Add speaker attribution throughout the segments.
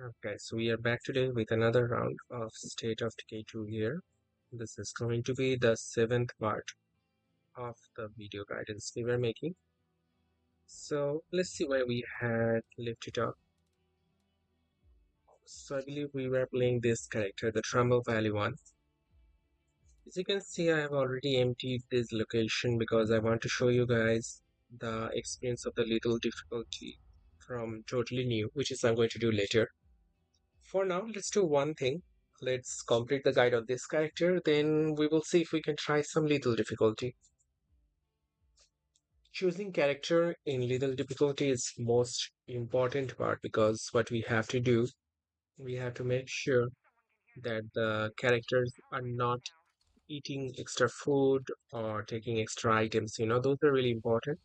Speaker 1: Okay, so we are back today with another round of State of Decay 2 here. This is going to be the seventh part of the video guidance we were making. So let's see where we had left it off. So I believe we were playing this character, the Trumbull Valley one. As you can see, I have already emptied this location because I want to show you guys the experience of the little difficulty from totally new, which is I'm going to do later. For now, let's do one thing. Let's complete the guide of this character, then we will see if we can try some lethal difficulty. Choosing character in lethal difficulty is most important part because what we have to do, we have to make sure that the characters are not eating extra food or taking extra items. Those are really important.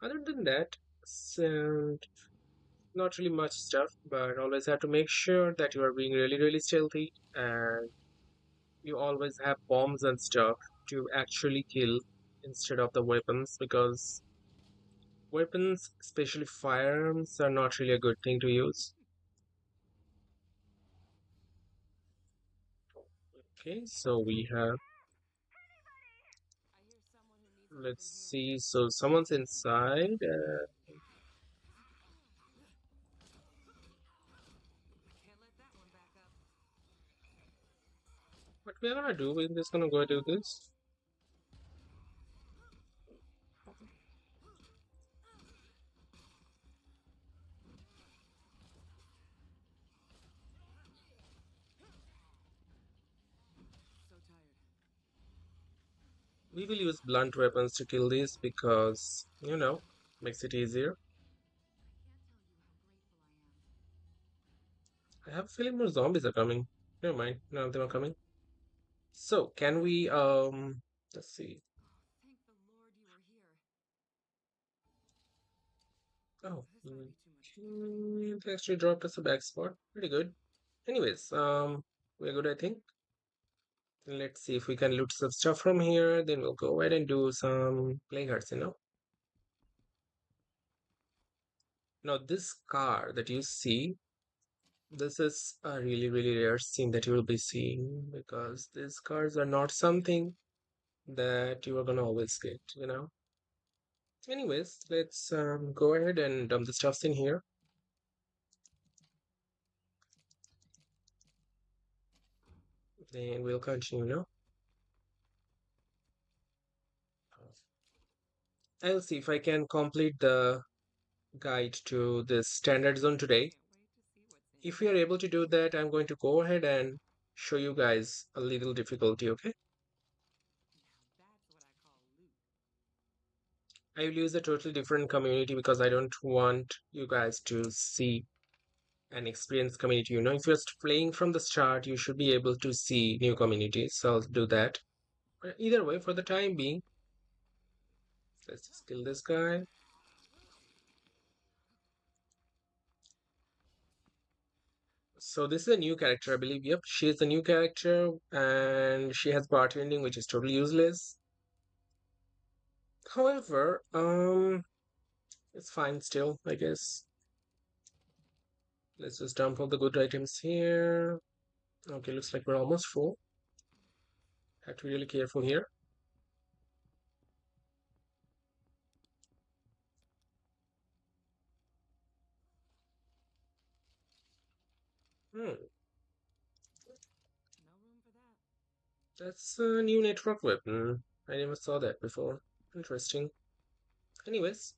Speaker 1: Other than that, so not really much stuff, but always have to make sure that you are being really, really stealthy and you always have bombs and stuff to actually kill instead of the weapons because weapons, especially firearms, are not really a good thing to use. Okay, so we have, let's see, so someone's inside. What we're gonna do, we're just gonna go do this. We will use blunt weapons to kill these because, makes it easier. I have a feeling more zombies are coming. Never mind, none of them are coming. So, can we, let's see. Oh, it actually dropped us a back spot. Pretty good. Anyways, we're good, I think. Let's see if we can loot some stuff from here. Then we'll go ahead and do some play cards. Now, this car that you see, this is a really, really rare scene that you will be seeing because these cars are not something that you are gonna always get. Anyways, let's go ahead and dump the stuffs in here. Then we'll continue. I'll see if I can complete the guide to this standard zone today. If we are able to do that, I'm going to go ahead and show you guys a little difficulty, okay? I will use a totally different community because I don't want you guys to see an experienced community. If you're playing from the start, you should be able to see new communities. So I'll do that. But either way, for the time being, let's just kill this guy. So this is a new character, I believe. Yep, she is a new character and she has bartending, which is totally useless. However, it's fine still, I guess. Let's just dump all the good items here. Okay, looks like we're almost full. Have to be really careful here. Hmm, that's a new network weapon. I never saw that before. Interesting. Anyways,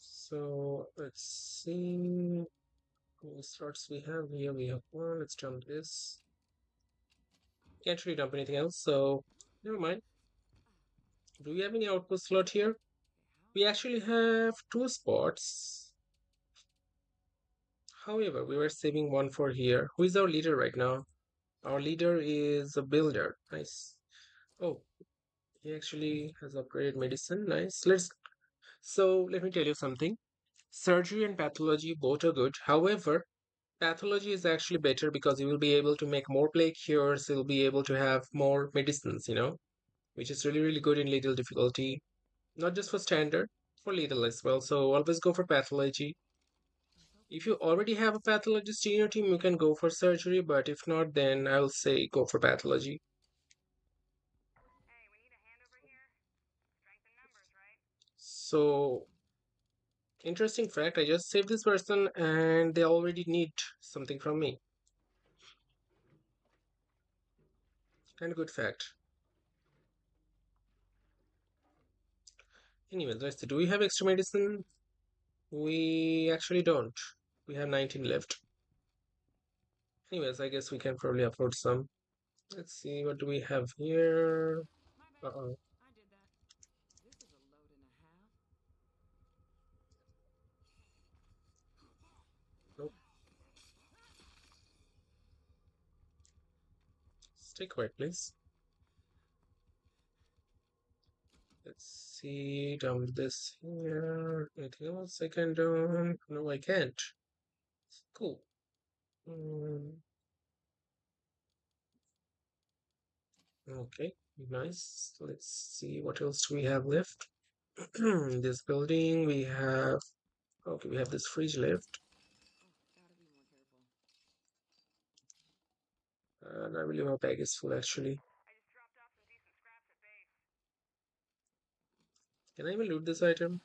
Speaker 1: so let's see. What slots we have here? We have one. Let's dump this. Can't really dump anything else, so never mind. Do we have any outpost slot here? We actually have two spots. However, we were saving one for here. Who is our leader right now? Our leader is a builder. Nice. Oh, he actually has upgraded medicine. Nice. So let me tell you something. Surgery and pathology both are good. However, pathology is actually better because you will be able to make more plague cures. You'll be able to have more medicines, which is really, really good in lethal difficulty. Not just for standard, for lethal as well. So always go for pathology. If you already have a pathologist in your team, you can go for surgery, but if not, then I'll say go for pathology. So, interesting fact, I just saved this person and they already need something from me. Kind of good fact. Anyways, let's see. Do we have extra medicine? We actually don't. We have 19 left. Anyways, I guess we can probably afford some. Let's see, what do we have here? Uh-oh. Nope. Stay quiet, please. Let's see, dump this here. Anything else I can do? No, I can't. Cool. Mm, okay, nice. Let's see what else do we have left. This building we have. Okay, we have this fridge left, and I believe our bag is full actually. Can I even loot this item?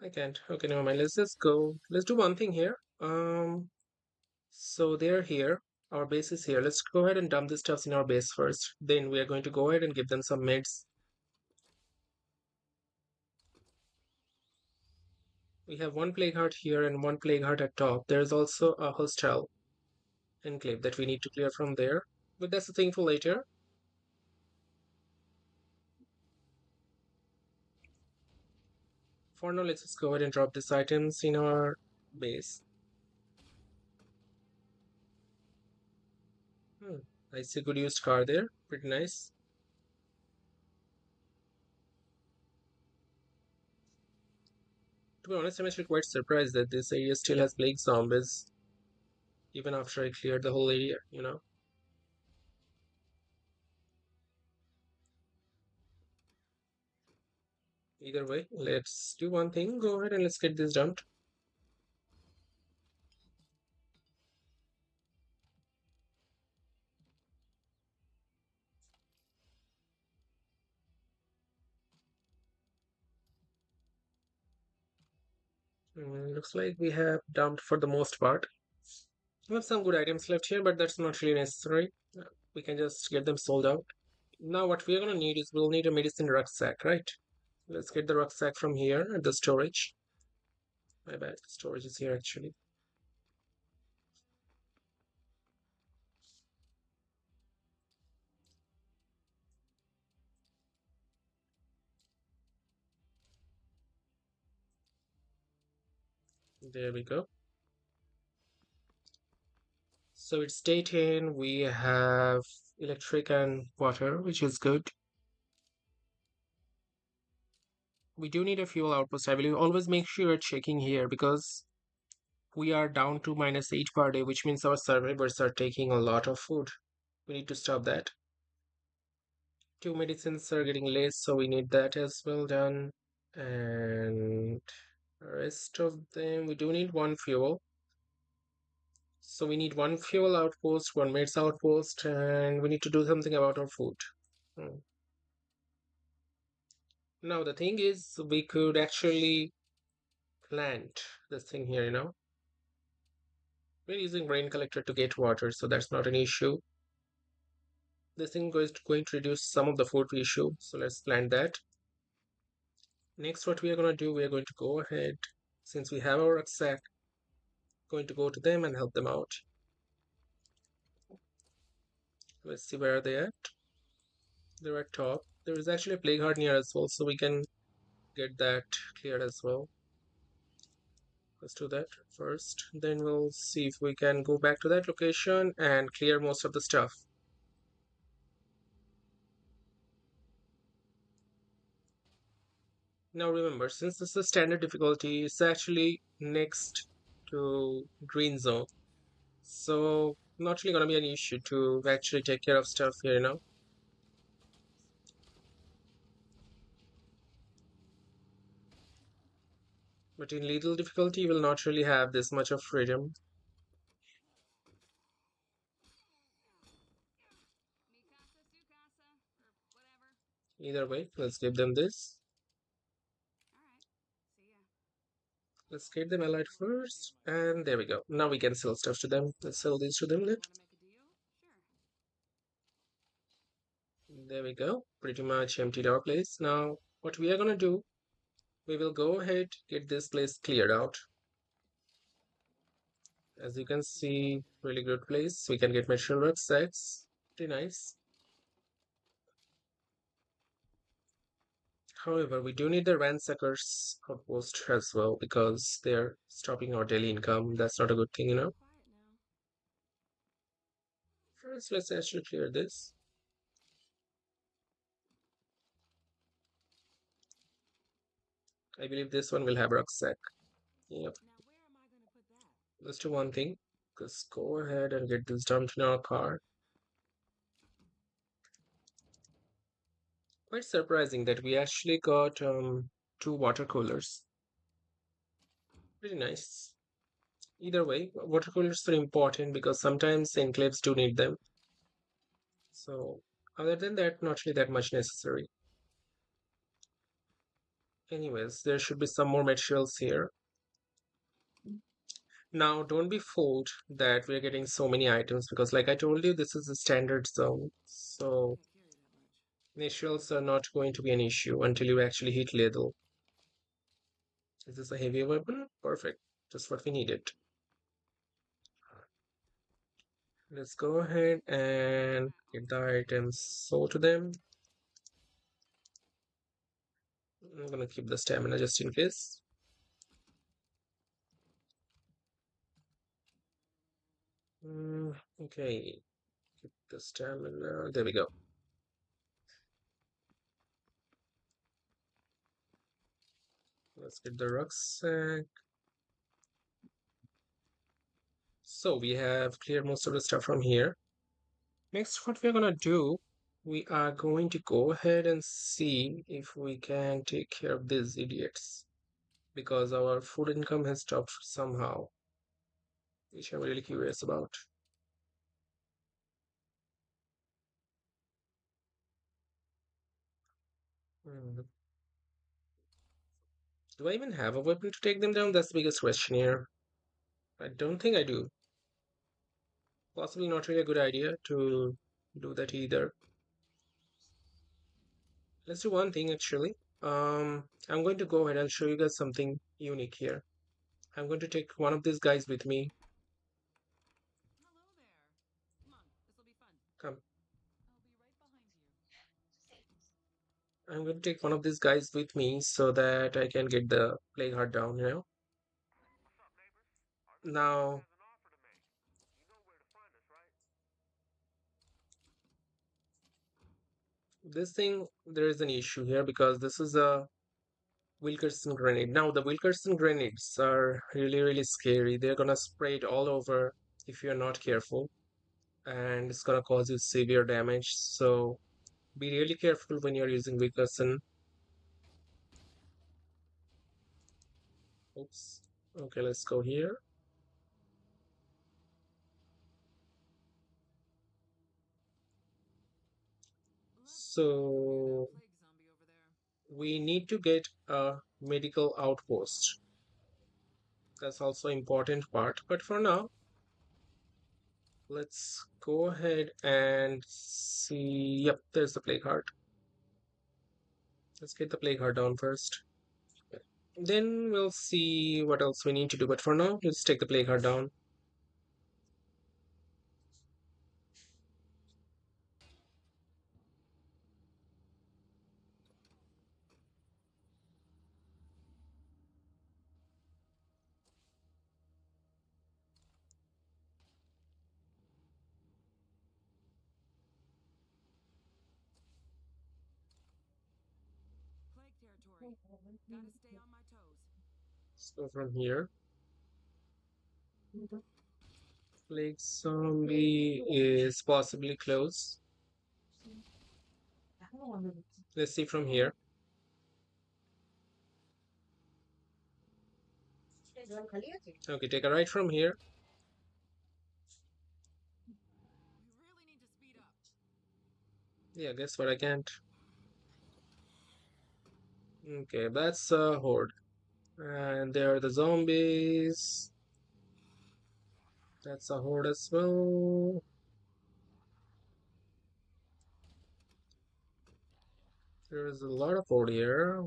Speaker 1: I can't. Okay, never mind. Let's just go. Let's do one thing here. So they're here. Our base is here. Let's go ahead and dump the stuffs in our base first. Then we are going to go ahead and give them some meds. We have one plague heart here and one plague heart at top. There's also a hostile enclave that we need to clear from there. But that's the thing for later. For now, let's just go ahead and drop these items in our base. Hmm. I see a good used car there. Pretty nice. To be honest, I'm actually quite surprised that this area still has plague zombies, even after I cleared the whole area. Either way, let's do one thing. Go ahead and let's get this dumped. Looks like we have dumped for the most part. We have some good items left here, but that's not really necessary. We can just get them sold out. Now what we're gonna need is we'll need a medicine rucksack, right? Let's get the rucksack from here at the storage. My bad, storage is here actually. There we go. So it's day 10, we have electric and water, which is good. We do need a fuel outpost, I believe. Always make sure you're checking here because we are down to -8 per day, which means our survivors are taking a lot of food. We need to stop that. Two medicines are getting late, so we need that as well done. And rest of them, we do need one fuel. So we need one fuel outpost, one meds outpost, and we need to do something about our food. Hmm. Now the thing is, we could actually plant this thing here. We're using rain collector to get water, so that's not an issue. This thing is going to reduce some of the food issue, so let's plant that. Next, what we are going to do, we are going to go ahead, since we have our rucksack, going to go to them and help them out. Let's see where are they at. They're at top. There is actually a plague heart near as well, so we can get that cleared as well. Let's do that first. Then we'll see if we can go back to that location and clear most of the stuff. Now remember, since this is standard difficulty, it's actually next to green zone. So not really gonna be an issue to actually take care of stuff here. But in lethal difficulty, you will not really have this much of freedom. Either way, let's give them this. Let's get them allied first. And there we go. Now we can sell stuff to them. Let's sell these to them then. There we go. Pretty much emptied our place. Now, what we are gonna do, we will go ahead, get this place cleared out. As you can see, really good place. We can get material rucksacks. Pretty nice. However, we do need the ransackers outpost as well because they're stopping our daily income. That's not a good thing, you know. First, let's actually clear this. I believe this one will have rucksack. Yep. Let's do one thing. Just go ahead and get this dumped in our car. Quite surprising that we actually got two water coolers. Pretty nice. Either way, water coolers are important because sometimes enclaves do need them. So, other than that, not really that much necessary. Anyways, there should be some more materials here. Now, don't be fooled that we're getting so many items because, like I told you, this is a standard zone. So, materials are not going to be an issue until you actually hit lethal. Is this a heavy weapon? Perfect. Just what we needed. Let's go ahead and get the items sold to them. I'm gonna keep the stamina just in case. Okay, keep the stamina. There we go. Let's get the rucksack. So we have cleared most of the stuff from here. Next, what we're gonna do, we are going to go ahead and see if we can take care of these idiots because our food income has stopped somehow, which I'm really curious about. Hmm. Do I even have a weapon to take them down? That's the biggest question here. I don't think I do. Possibly not really a good idea to do that either. Let's do one thing actually. I'm going to go ahead and show you guys something unique here. I'm going to take one of these guys with me. Come. I'm going to take one of these guys with me so that I can get the plague heart down, you know? Now, this thing, there is an issue here because this is a Wilkerson grenade. Now, the Wilkerson grenades are really, really scary. They're gonna spray it all over if you're not careful, and it's gonna cause you severe damage. So, be really careful when you're using Wilkerson. Oops. Okay, let's go here. So, we need to get a medical outpost. That's also important part. But for now, let's go ahead and see. Yep, there's the plague heart. Let's get the plague heart down first. Then we'll see what else we need to do. But for now, let's take the plague heart down. So from here, plague zombie is possibly close. Let's see from here. Okay, take a right from here. Yeah, guess what? I can't. Okay, that's a horde. And there are the zombies. That's a horde as well. There's a lot of horde here.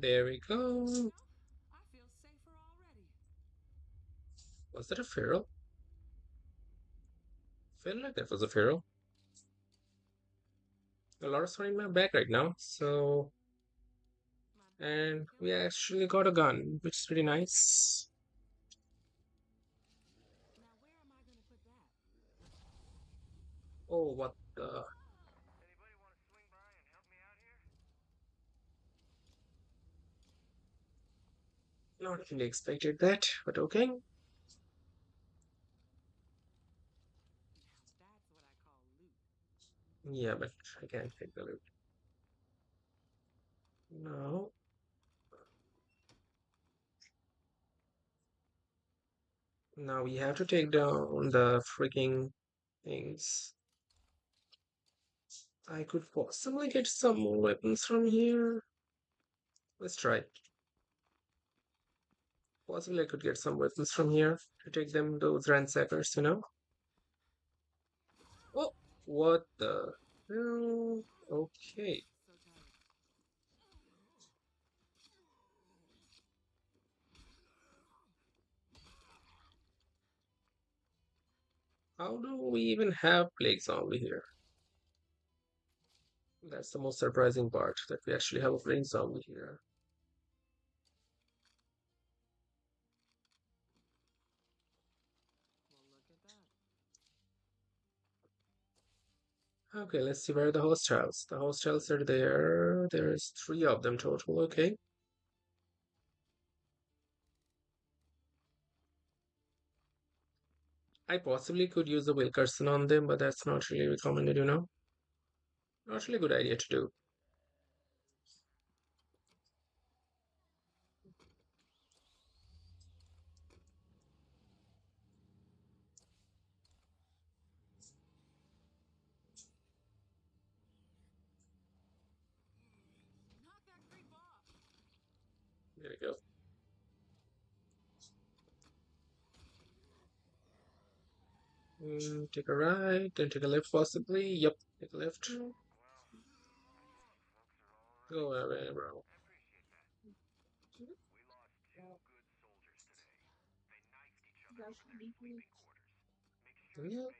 Speaker 1: There we go. Was that a feral? Felt like that was a feral. A lot of sun in my back right now. So, and we actually got a gun, which is pretty nice. Oh, what the? Not really expected that, but okay. Yeah, but I can't take the loot. No. Now we have to take down the freaking things. I could possibly get some more weapons from here. Let's try. Possibly I could get some weapons from here to take them those ransackers, you know? Oh, what the hell? Okay. How do we even have plague zombie here? That's the most surprising part, that we actually have a plague zombie here. Okay, let's see where are the hostiles. The hostiles are there. There's three of them total, okay. I possibly could use the Wilkerson on them, but that's not really recommended, you know? Not really a good idea to do. There we go. Take a right, then take a left possibly. Yep, take a left. Go away, bro. Yeah.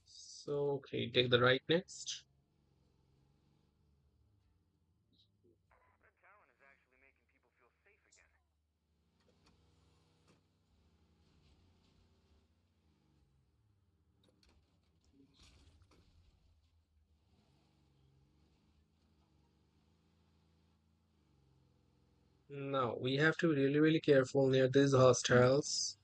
Speaker 1: So, okay, take the right next. Now, we have to be really, really careful near these hostiles.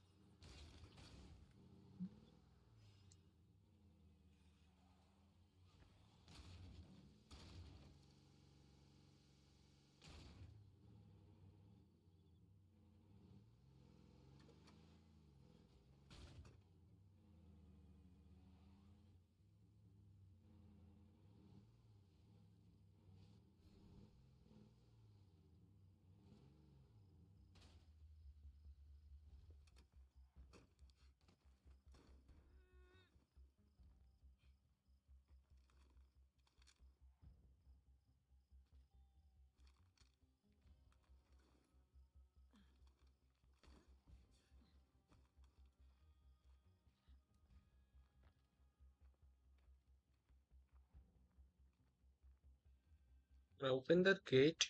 Speaker 1: Open that gate.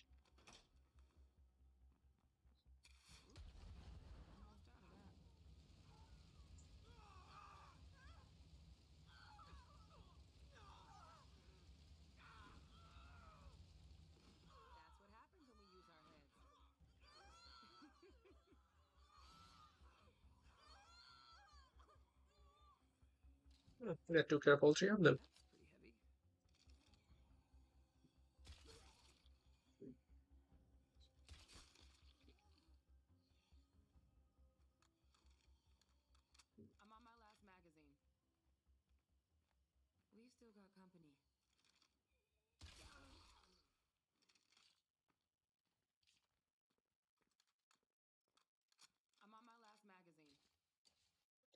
Speaker 1: That took care of all three of them.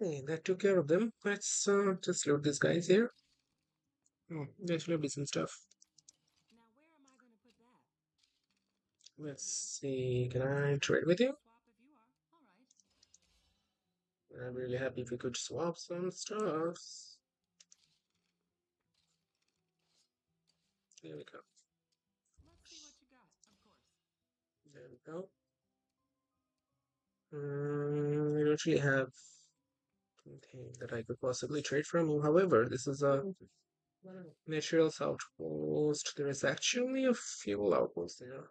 Speaker 1: Okay, that took care of them. Let's just load these guys here. Oh, there should be some stuff. Let's see. Can I trade with you? I'm really happy if we could swap some stuffs. There we go. There we go. I don't really have anything that I could possibly trade from you. However, this is a materials outpost. There is actually a fuel outpost there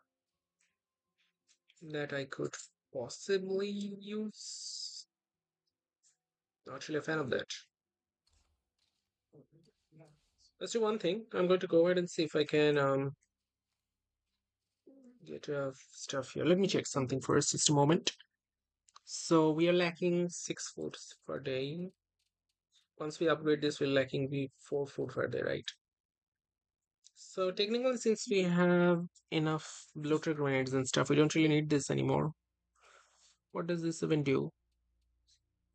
Speaker 1: that I could possibly use. Not really a fan of that. Let's do one thing. I'm going to go ahead and see if I can get stuff here. Let me check something first, just a moment. So we are lacking 6 food per day. Once we upgrade this, we're lacking the 4 food per day, right? So technically, since we have enough bloater grenades and stuff, we don't really need this anymore. What does this even do?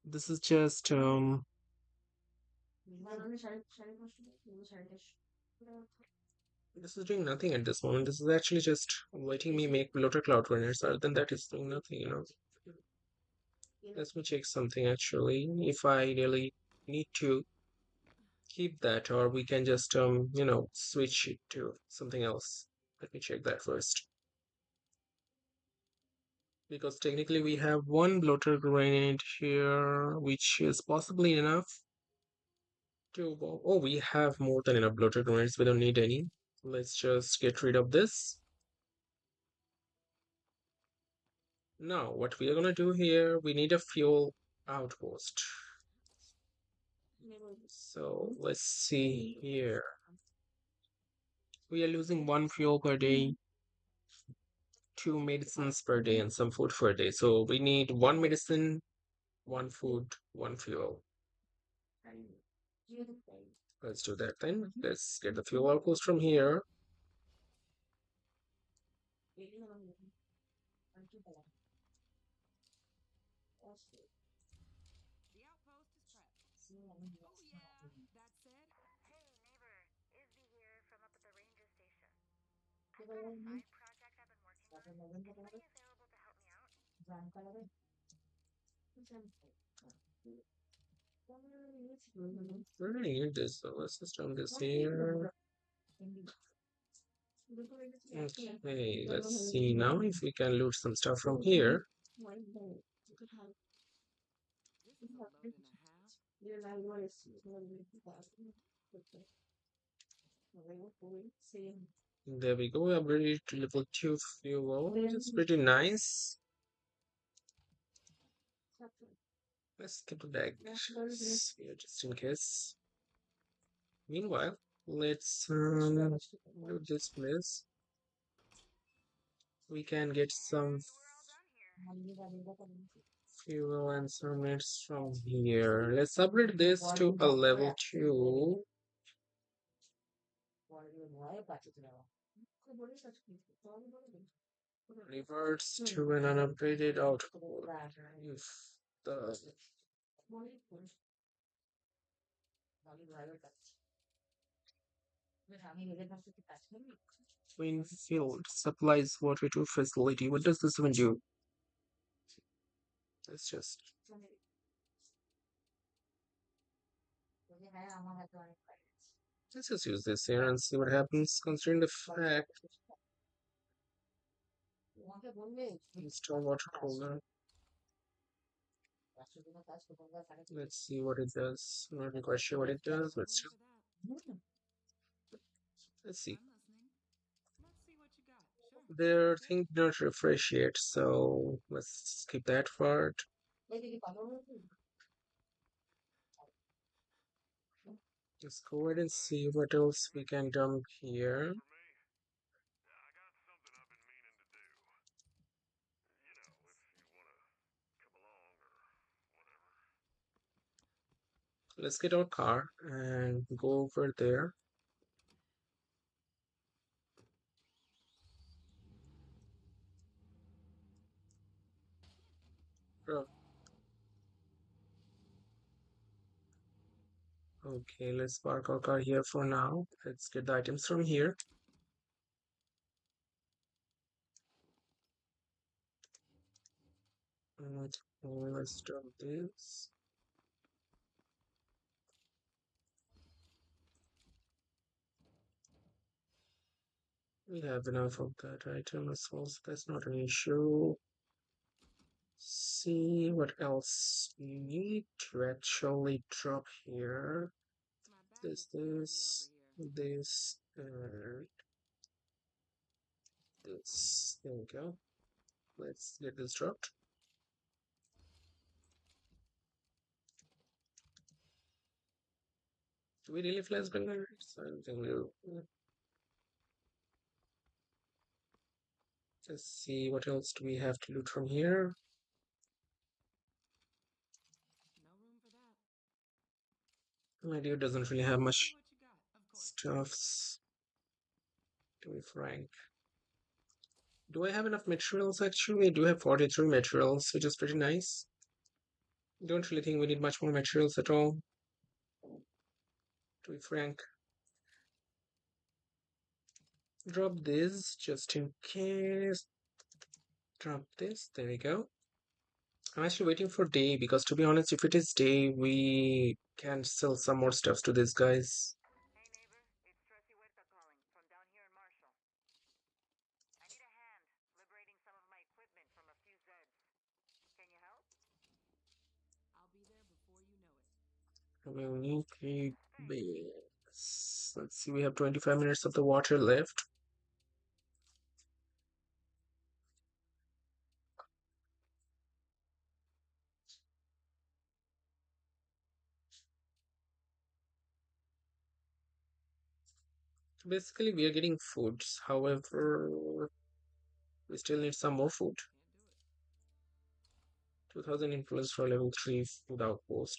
Speaker 1: This is just this is doing nothing at this moment. This is actually just letting me make bloater cloud grenades. Other than that, it's doing nothing. Let me check something actually. If I really need to keep that, or we can just switch it to something else. Let me check that first. Because technically we have one bloater grenade here, which is possibly enough to. Oh, we have more than enough bloater grenades. We don't need any. Let's just get rid of this. Now, what we are gonna do here, we need a fuel outpost. So let's see here. We are losing one fuel per day, 2 medicines per day, and some food per day. So we need one medicine, one food, one fuel. Let's do that then. Let's get the fuel outpost from here. Really need this, so let's just run this here. Okay, let's see now if we can loot some stuff from here. There we go, upgraded to level 2 fuel, which is pretty nice. Let's get the bag here just in case. Meanwhile, let's do this place. We can get some fuel and some nets from here. Let's upgrade this to a level 2. Reverts to an unupgraded output. If the Twin field supplies water to facility. What does this even do? Let's just use this here and see what happens. Considering the fact install water cooler. Let's see what it does. I'm not really quite sure what it does. Let's see. Their thing did not refresh yet, so let's skip that part. Let's go ahead and see what else we can dump here. Let's get our car and go over there. Oh, okay, let's park our car here for now. Let's get the items from here. And let's dump this. We have enough of that item as well, so that's not an issue. See what else we need to actually drop here. This, and this. There we go. Let's get this dropped. Do we really flashbang? I don't think we do. Let's see what else do we have to loot from here. My dude doesn't really have much stuffs, to be frank. Do I have enough materials actually? I do have 43 materials, which is pretty nice. Don't really think we need much more materials at all, to be frank. Drop this just in case. Drop this. There we go. I'm actually waiting for day because, to be honest, if it is day, we can sell some more stuffs to these guys. Community base. Let's see, we have 25 minutes of the water left. Basically, we are getting foods. However, we still need some more food. 2000 influence for level 3 food outpost.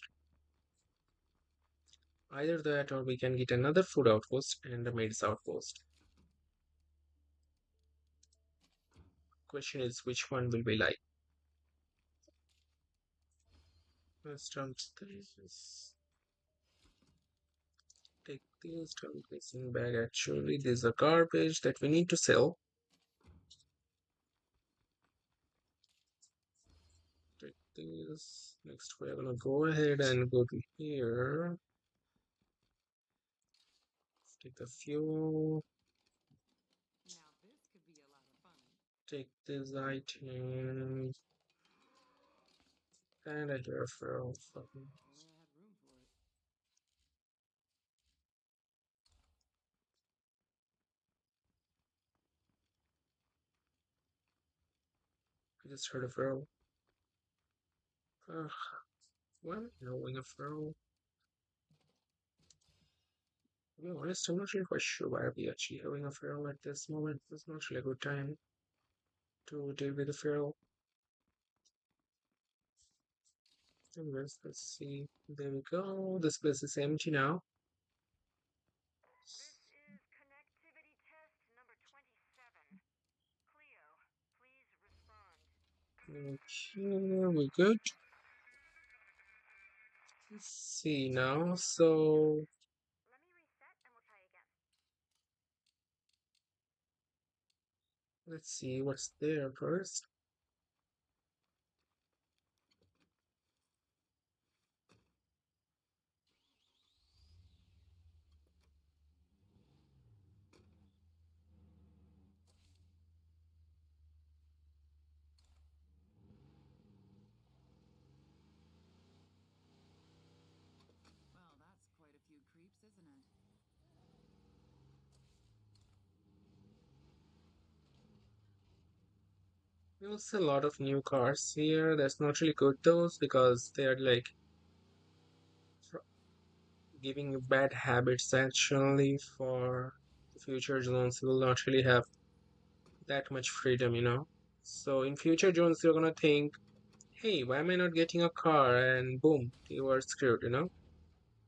Speaker 1: Either that or we can get another food outpost and a maid's outpost. Question is which one will we like? Let's dump this. Take this, dump this in bag. Actually, there's a garbage that we need to sell. Take this. Next, we're gonna go ahead and go to here. Take the fuel. Take this item. And I hear a feral fucking. I just heard a feral. Ugh, why am I knowing a feral? To be honest, I'm not really quite sure why we actually having a feral at this moment. It's not really a good time to deal with a feral. Anyways, let's see. There we go. This place is empty now. Okay, we're good. Let's see now. So let's see what's there first. There's a lot of new cars here. That's not really good those because they are like giving you bad habits actually for the future zones. You will not really have that much freedom, you know. So in future zones, you're gonna think, hey, why am I not getting a car? And boom, you are screwed, you know.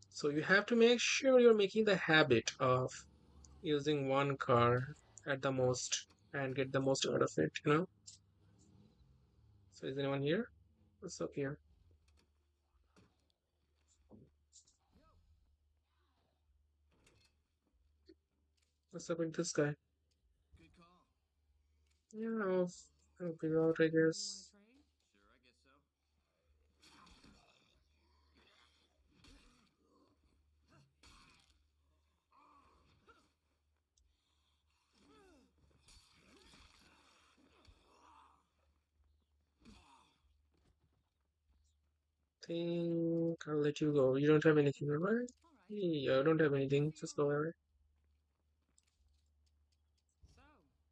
Speaker 1: So you have to make sure you're making the habit of using one car at the most and get the most out of it, you know. So is anyone here? What's up here? What's up with this guy?
Speaker 2: Good call.
Speaker 1: Yeah, I'll figure out, I
Speaker 2: You want to
Speaker 1: guess.
Speaker 2: trade? Sure, I guess so.
Speaker 1: Think I'll let you go. You don't have anything, right?
Speaker 2: All right.
Speaker 1: Yeah, I don't have anything.
Speaker 2: See you
Speaker 1: Just go
Speaker 2: around.
Speaker 1: away.
Speaker 2: So,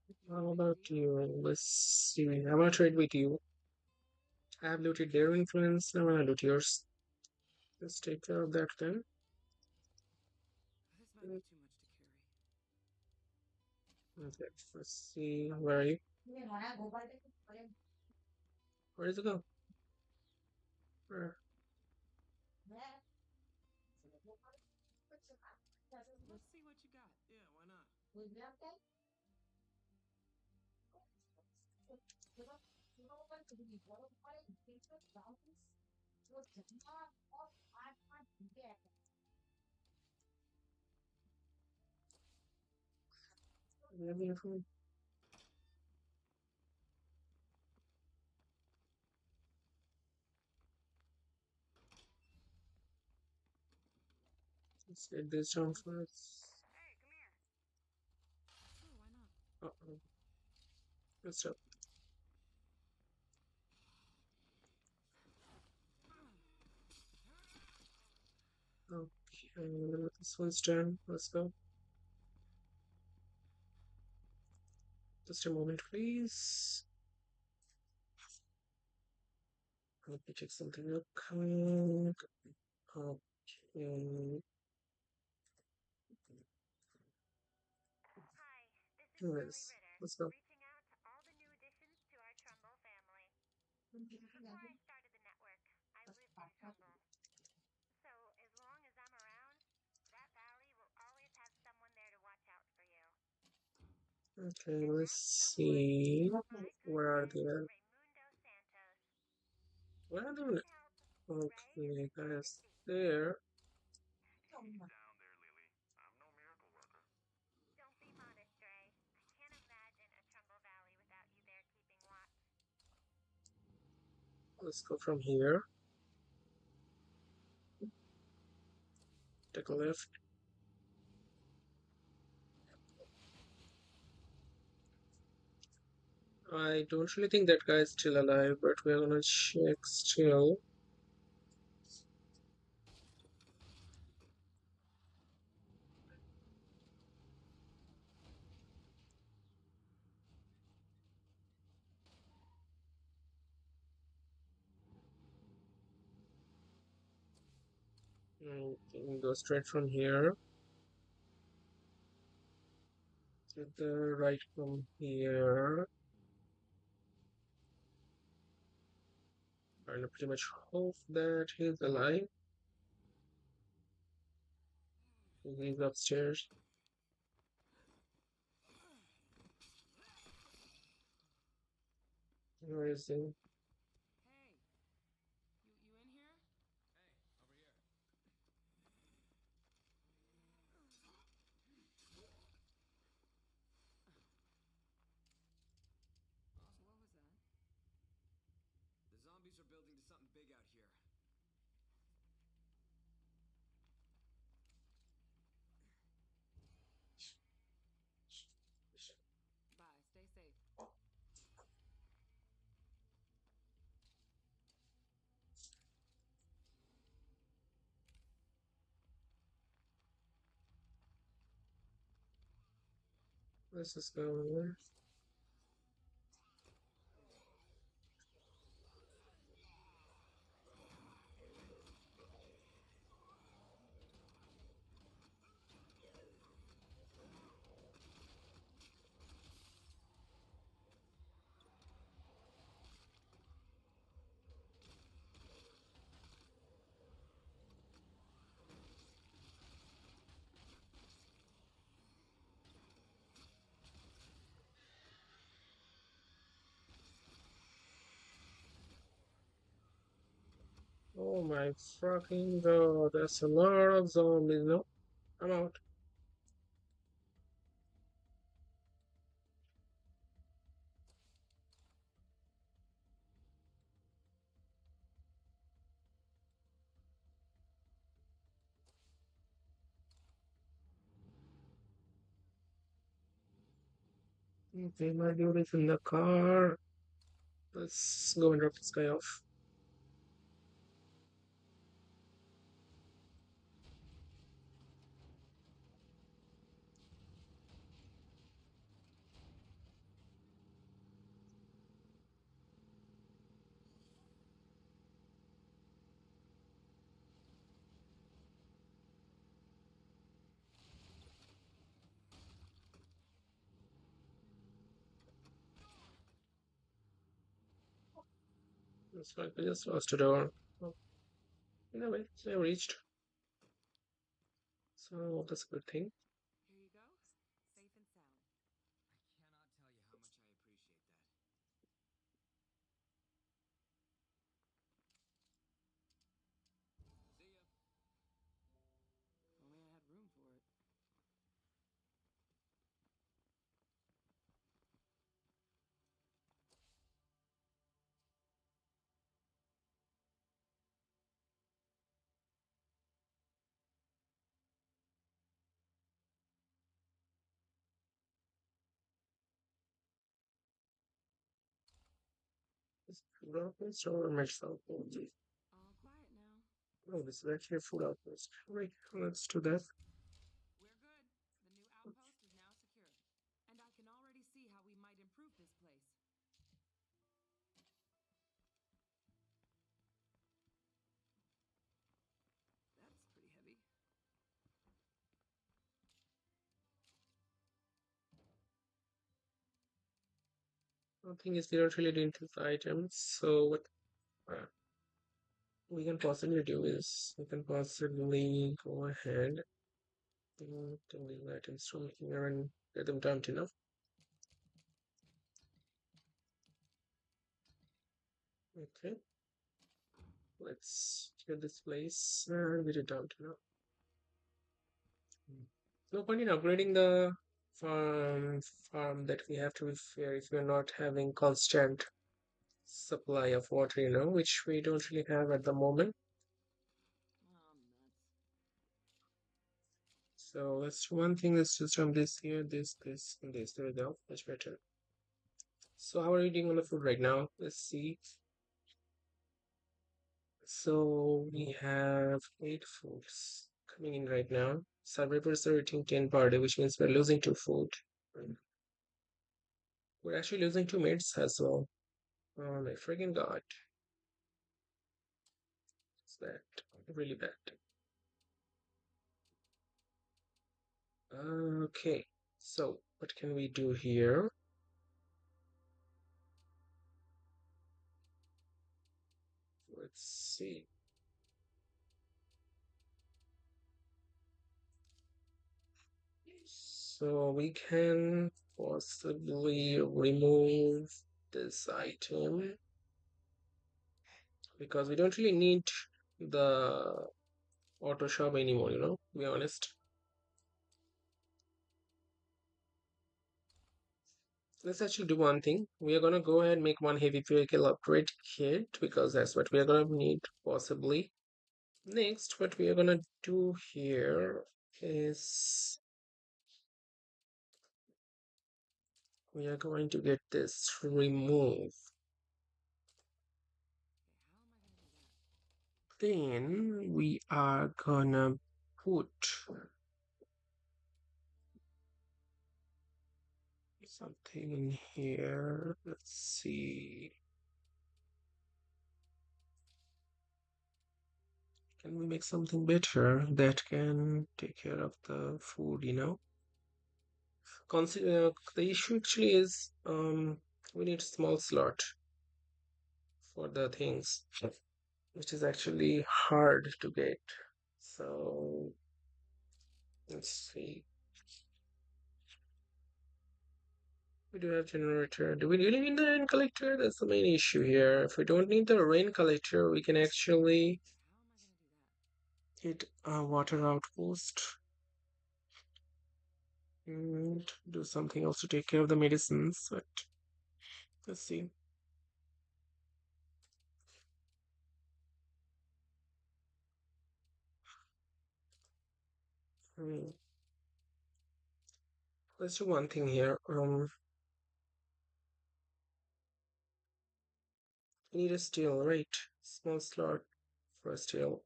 Speaker 2: you want to
Speaker 1: How
Speaker 2: make a
Speaker 1: about
Speaker 2: deal?
Speaker 1: you? Let's
Speaker 2: I guess so.
Speaker 1: see. I'm gonna trade with you. I have looted their influence. I'm gonna loot yours. Let's take care of that then.
Speaker 2: This might be too much to carry.
Speaker 1: Okay, let's see. Where are you? Where does it go? Where?
Speaker 2: Let's see what you got. Yeah, why not?
Speaker 1: Do you have any phone? Let's get this down first.
Speaker 2: Sure, why not?
Speaker 1: Uh-oh. Let's up. Okay, this one's done. Let's go. Just a moment, please. Let me check something real quick. Okay.
Speaker 3: Hi, this is Lily
Speaker 1: Anyways,
Speaker 3: Ritter,
Speaker 1: let's go.
Speaker 3: reaching out to all the new additions to our Trumbull family. Before I started the network, I lived in Trumbull. So, as long as I'm around, that valley will always have someone there to watch out for you.
Speaker 1: Okay,
Speaker 3: And
Speaker 1: let's
Speaker 3: that someone
Speaker 1: see.
Speaker 3: is my good
Speaker 1: Where are
Speaker 3: friend,
Speaker 1: they at?
Speaker 3: Raymundo Santos.
Speaker 1: Where are
Speaker 3: His
Speaker 1: they?
Speaker 3: help, Ray, is
Speaker 1: Okay,
Speaker 3: the
Speaker 1: guys.
Speaker 3: greatest thing.
Speaker 1: There.
Speaker 3: Ease down there, Lily. I'm no miracle worker. Don't be modest, Ray. I can't imagine a Trumbull Valley without you there keeping watch.
Speaker 1: Let's go from here. Take a left. I don't really think that guy is still alive, but we're gonna check still. We can go straight from here to the right from here. And I pretty much hope that he's alive. He's upstairs. Where is he?
Speaker 2: Hey, you in here?
Speaker 4: Hey, over here.
Speaker 2: So what was that?
Speaker 4: The zombies are building to something big out here.
Speaker 2: Bye. Stay safe.
Speaker 1: Let's just go. Oh my fucking god, that's a lot of zombies. No, I'm out. Okay, my dude is in the car. Let's go and drop this guy off. That's right, we just lost a door. Oh, anyway, I reached. So that's a good thing.
Speaker 2: Here you go. Safe and sound.
Speaker 4: I cannot tell you how much I appreciate that. See ya.
Speaker 2: If only I had room for it.
Speaker 1: Is it food outpost or match outpost?
Speaker 2: All quiet now.
Speaker 1: Oh, this is actually a food outpost. Right, let's do that.
Speaker 2: We're good. The new outpost is now secure. And I can already see how we might improve this place. That's pretty heavy.
Speaker 1: One thing is we are really into the items, so what uh, we can possibly do is we can possibly go ahead and delete the items from here and get them dumped enough. Okay, let's get this place and get it dumped enough. No point in upgrading the farm that we have to be fair if we're not having constant supply of water, which we don't really have at the moment.
Speaker 2: Oh, nuts.
Speaker 1: So let's do one thing. Let's just dump this here, this, and this. There we go. Much better. So how are you doing on the food right now? Let's see. So we have 8 foods coming in right now. Survivors are eating 10 per day, which means we're losing 2 food. We're actually losing 2 mates as well. Oh my freaking god. It's that really bad. Okay, so what can we do here? Let's see. So we can possibly remove this item because we don't really need the auto shop anymore, to be honest. Let's actually do one thing. We are gonna go ahead and make one heavy vehicle upgrade kit because that's what we are gonna need possibly. Next, what we are gonna do here is we are going to get this removed.
Speaker 2: Okay, how am I gonna do that?
Speaker 1: Then we are gonna put something in here. Let's see. Can we make something better that can take care of the food? Consider the issue actually is we need small slot for the things, which is actually hard to get. So let's see. We do have generator. Do we really need the rain collector? That's the main issue here. If we don't need the rain collector, we can actually get a water outpost and do something else to take care of the medicines. But let's see. Hmm. Let's do one thing here. We need a steel, right? Small slot for a steel.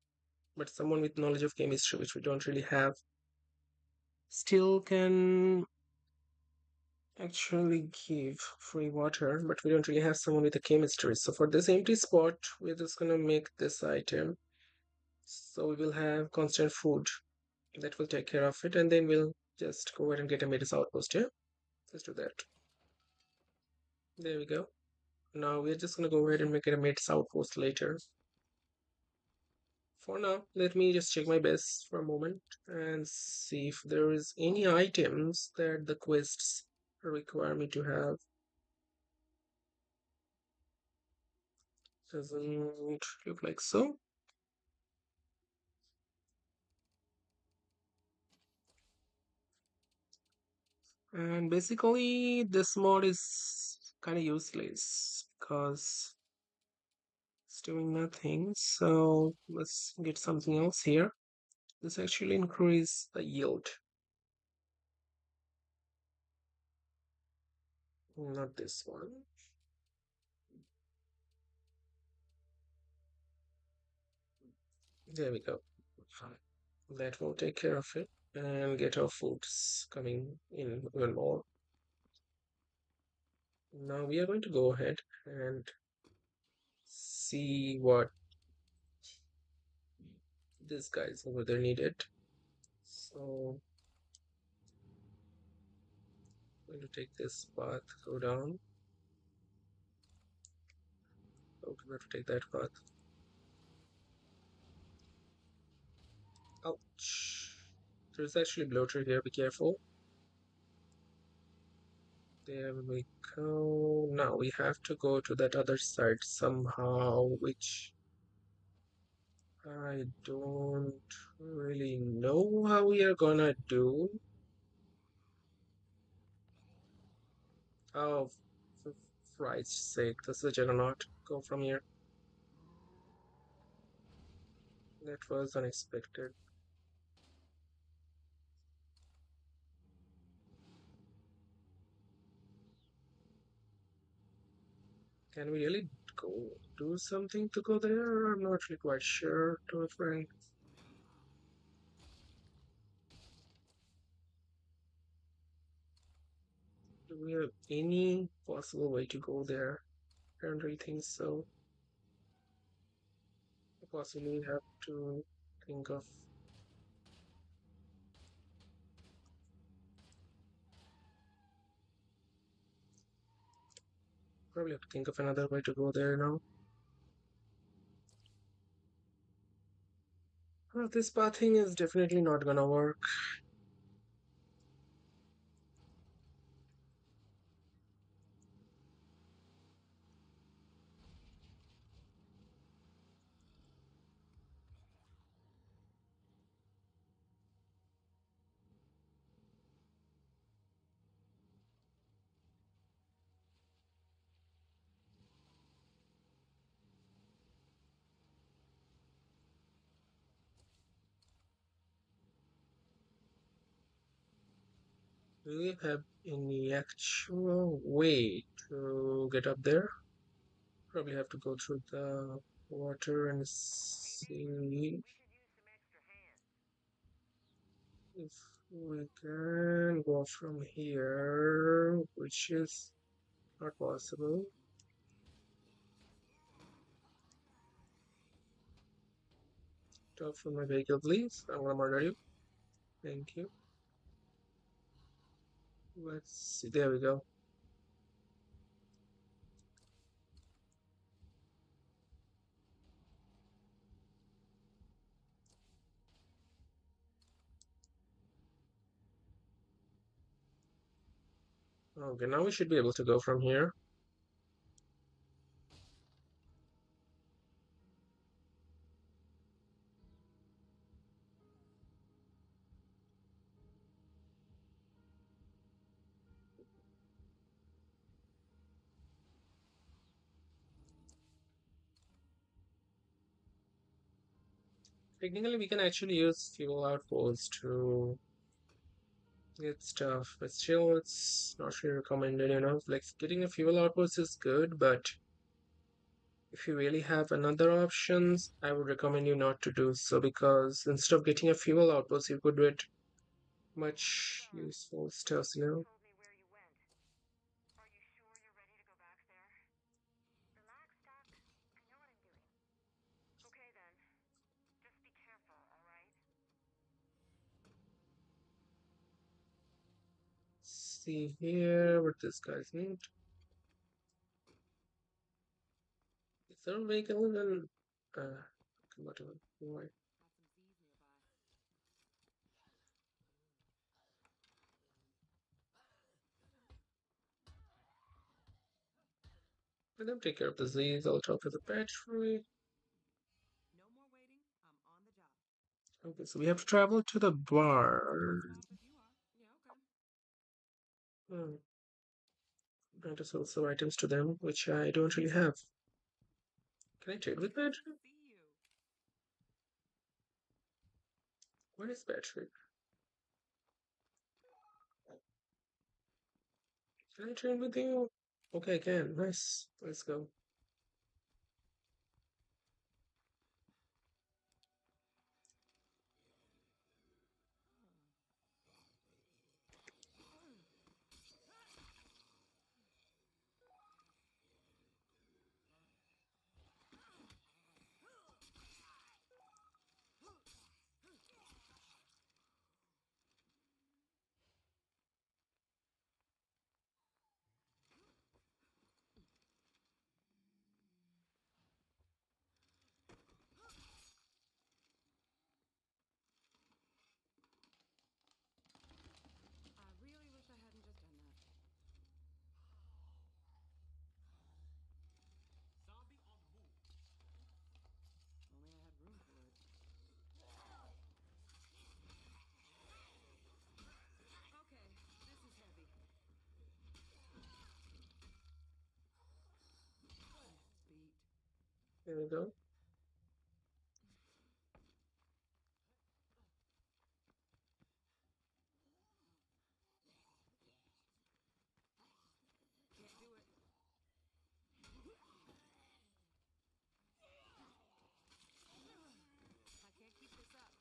Speaker 1: But someone with knowledge of chemistry, which we don't really have, still can actually give free water, but we don't really have someone with a chemistry. So for this empty spot, we're just gonna make this item. So we will have constant food that will take care of it, and then we'll just go ahead and get a Metis outpost. Yeah, let's do that. There we go. Now we're just gonna go ahead and make it a Metis outpost later. For now, let me just check my base for a moment and see if there is any items that the quests require me to have. Doesn't look like so. And basically, this mod is kind of useless because it's doing nothing. So let's get something else here. This actually increase the yield. Not this one. There we go. That will take care of it and get our foods coming in even more. Now we are going to go ahead and see what these guys over there needed. So I'm going to take this path, go down. Okay, we have to take that path. Ouch. There's actually bloater here, be careful. There we go. Now we have to go to that other side somehow, which I don't really know how we are gonna do. Oh, for Christ's sake, this is a juggernaut. Go from here. That was unexpected. Can we really go do something to go there? I'm not really quite sure, to be frank. Do we have any possible way to go there? I don't really think so. Possibly have to think of probably have to think of another way to go there now. Well, this pathing is definitely not gonna work. Do we have any actual way to get up there? Probably have to go through the water and see
Speaker 3: We could use some extra hands.
Speaker 1: if we can go from here, which is not possible. Get off from my vehicle, please. I'm gonna murder you. Thank you. Let's see. There we go. Okay, now we should be able to go from here. Technically, we can actually use fuel outposts to get stuff, but still, it's not really recommended, you know? Like, getting a fuel outpost is good, but if you really have another options, I would recommend you not to do so because instead of getting a fuel outpost, you could get much
Speaker 3: Boss,
Speaker 1: useful stuff, you
Speaker 3: you
Speaker 1: know?
Speaker 3: told me where you went. Are you sure you're ready to go back there? Relax, Doc. I know what I'm doing. Okay then. Just be careful, alright?
Speaker 1: See here what this guy's need. Is there a vehicle in whatever. Why?
Speaker 2: Got some Z's nearby.
Speaker 1: Let them take care of the Z's. I'll talk to the battery.
Speaker 2: No more waiting. I'm on the job.
Speaker 1: Okay, so we have to travel to the bar.
Speaker 2: Swap if you are. Yeah, okay.
Speaker 1: Hmm. Trying to sell some items to them, which I don't really have. Can I trade with
Speaker 2: Good to
Speaker 1: battery?
Speaker 2: see you.
Speaker 1: Where is battery? Can I trade with you? Okay, I can. Nice. Let's go.
Speaker 2: I really wish I hadn't just done that.
Speaker 4: Zombie on the move.
Speaker 2: Only I had room for it. Okay, this is heavy. Missed beat.
Speaker 1: There we go.
Speaker 2: Can't do it. I can't keep this up.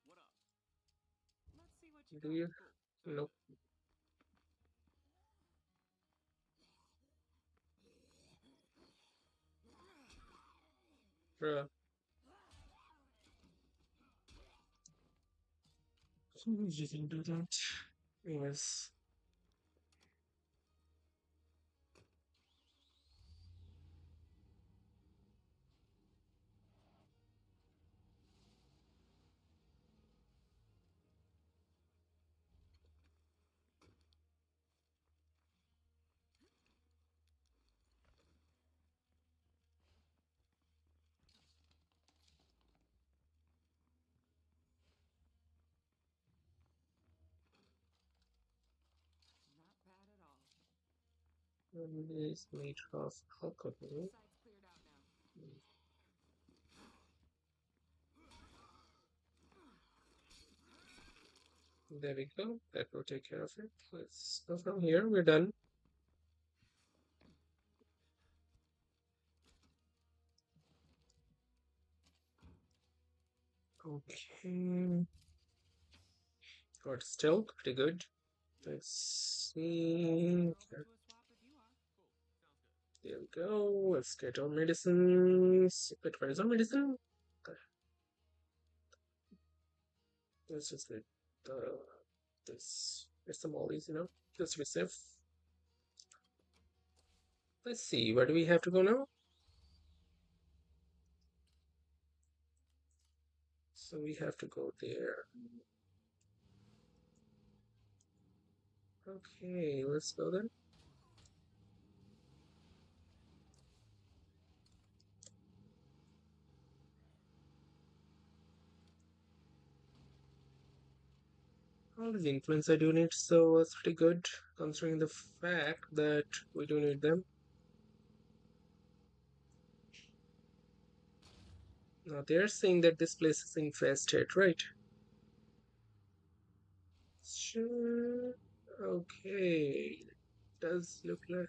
Speaker 4: What up?
Speaker 2: Let's see what you
Speaker 1: Do
Speaker 2: got.
Speaker 1: you?
Speaker 4: Cool.
Speaker 1: Nope. Bruh. You can do that. Yes.
Speaker 2: Not bad at all.
Speaker 1: Is made of alcohol.
Speaker 2: Site's cleared out now.
Speaker 1: There we go. That will take care of it. Let's go from here. We're done. Okay. Got still pretty good. Let's see.
Speaker 2: Open to a swap if you are.
Speaker 4: Cool. Sounds good.
Speaker 1: There we go. Let's get our medicines. Wait, where is our medicine? Okay, let's just get this. Get some mollies, you know, just to be safe. Let's see. Where do we have to go now? So we have to go there. Okay, let's go then. All the influencer units, so it's pretty good considering the fact that we do need them. Now they're saying that this place is infested, right? Sure. Okay. Does look like.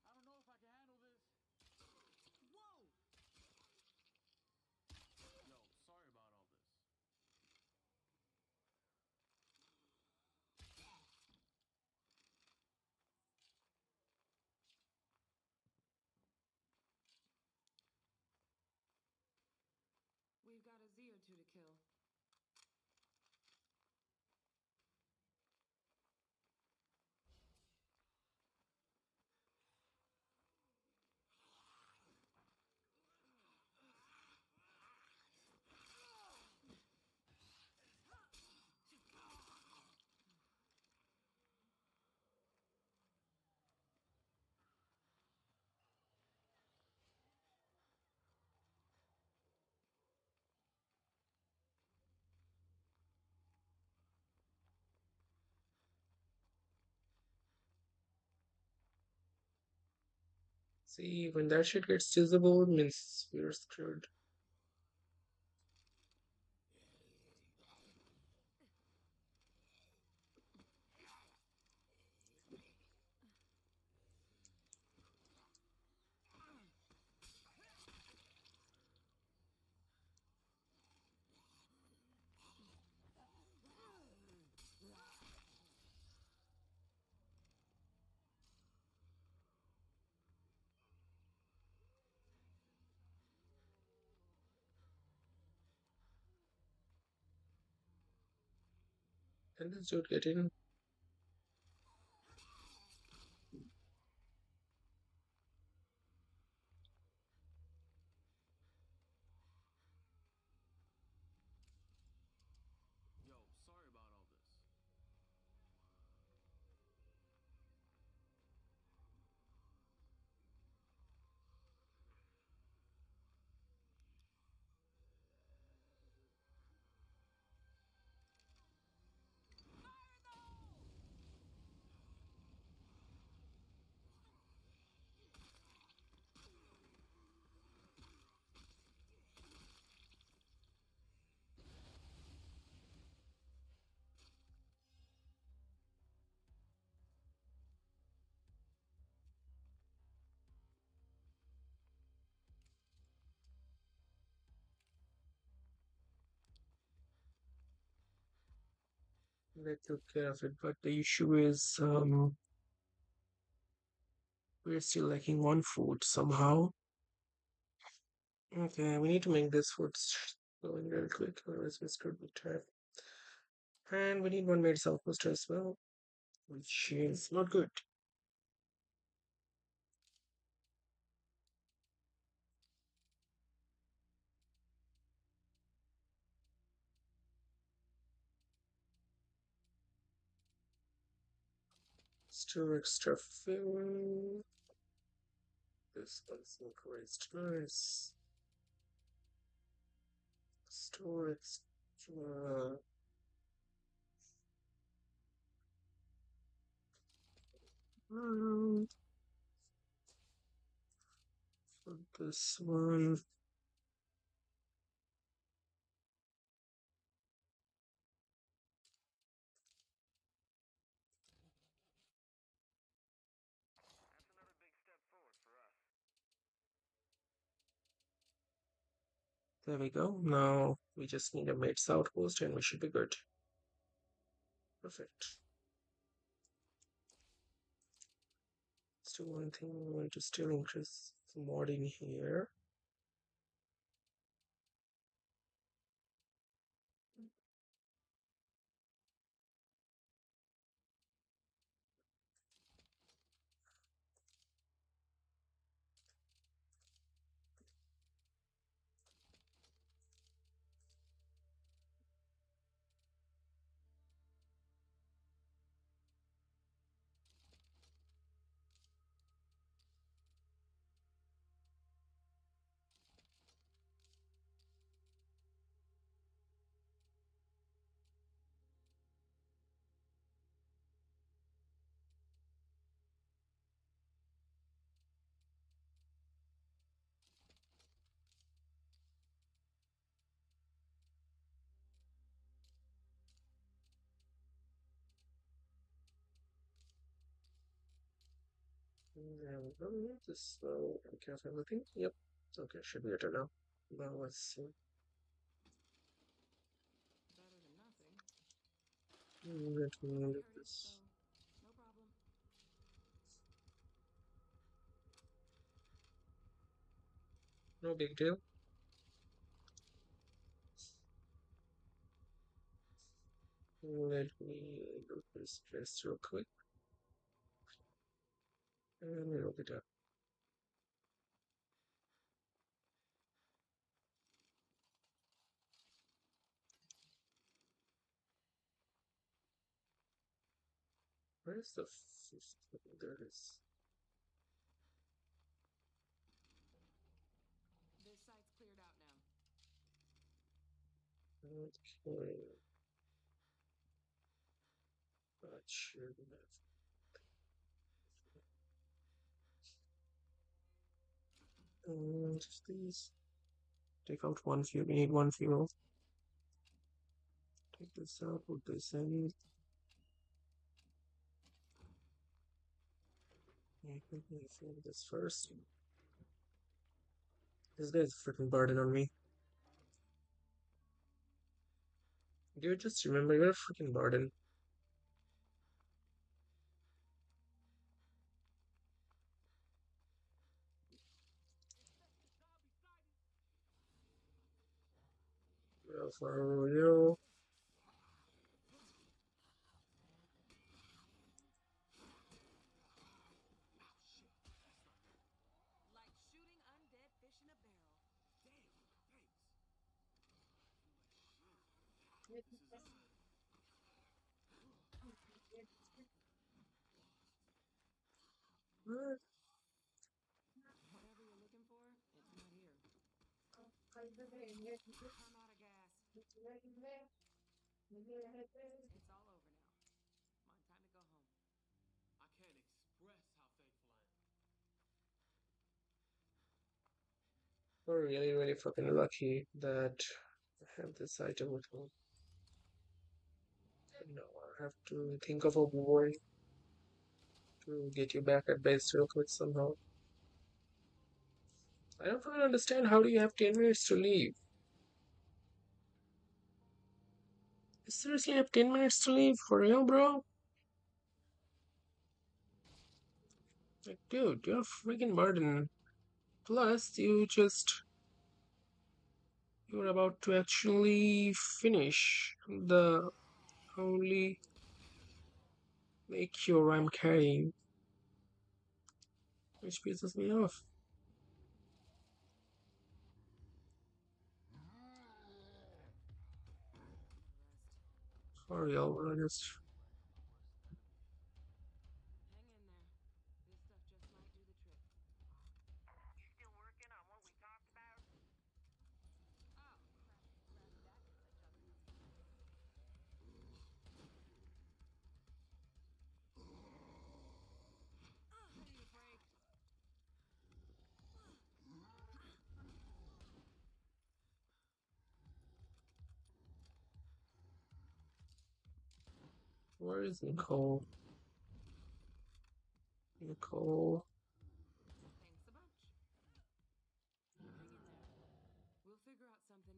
Speaker 2: Oh man, I don't know if I can handle this. Whoa! Yo, sorry about all this. We've got a Z or two to kill.
Speaker 1: See, when that shit gets usable, means we're screwed. And this dude get in.
Speaker 2: Yo, sorry about all this.
Speaker 1: They took care of it, but the issue is, we're still lacking one food somehow. Okay, we need to make this food going real quick, otherwise we're screwed big time. And we need one made southwest as well, which is not good. Still extra fuel. This one's increased. Nice. Store extra. Um, for this one.
Speaker 3: That's another big step forward for us.
Speaker 1: There we go. Now we just need a mate's outpost and we should be good. Perfect. Still one thing, we want to still increase the mod in here. There we go. This we have everything. Yep. Okay, should be better now. Now let's see.
Speaker 2: Better than nothing.
Speaker 1: Let me
Speaker 2: Already
Speaker 1: look
Speaker 2: heard it, so
Speaker 1: this.
Speaker 2: no problem.
Speaker 1: No big deal. Let me look this just real quick. And we look it up. Where's the fifth? There it is.
Speaker 2: This site's cleared out now.
Speaker 1: Okay. That should have. Just these. Take out one fuel. We need one fuel. Take this out. Put this in. Yeah, let me fill this first. This guy's a freaking burden on me. Dude, just remember you're a freaking burden. For you.
Speaker 2: Like shooting undead fish in a barrel.
Speaker 1: What?
Speaker 2: Whatever you're looking for, it's not here. I'm out of gas. It's all over now. My time to go home.
Speaker 4: I can't express how thankful I am.
Speaker 1: We're really, really fucking lucky that I have this item with me. Now I have to think of a way to get you back at base real quick somehow. I don't really understand how do you have 10 minutes to leave? You seriously have 10 minutes to leave? For real, bro? Like, dude, you're a freaking burden. Plus, you're about to actually finish the only cure I'm carrying, which pisses me off.
Speaker 2: Rest.
Speaker 1: For real, bro, just
Speaker 2: Hang in there. This stuff just might do the trick.
Speaker 3: You still working on what we talked about?
Speaker 2: Oh, crap. I need a break.
Speaker 1: where is Nicole? Nicole.
Speaker 2: Thanks a bunch. Hang in there. We'll figure out something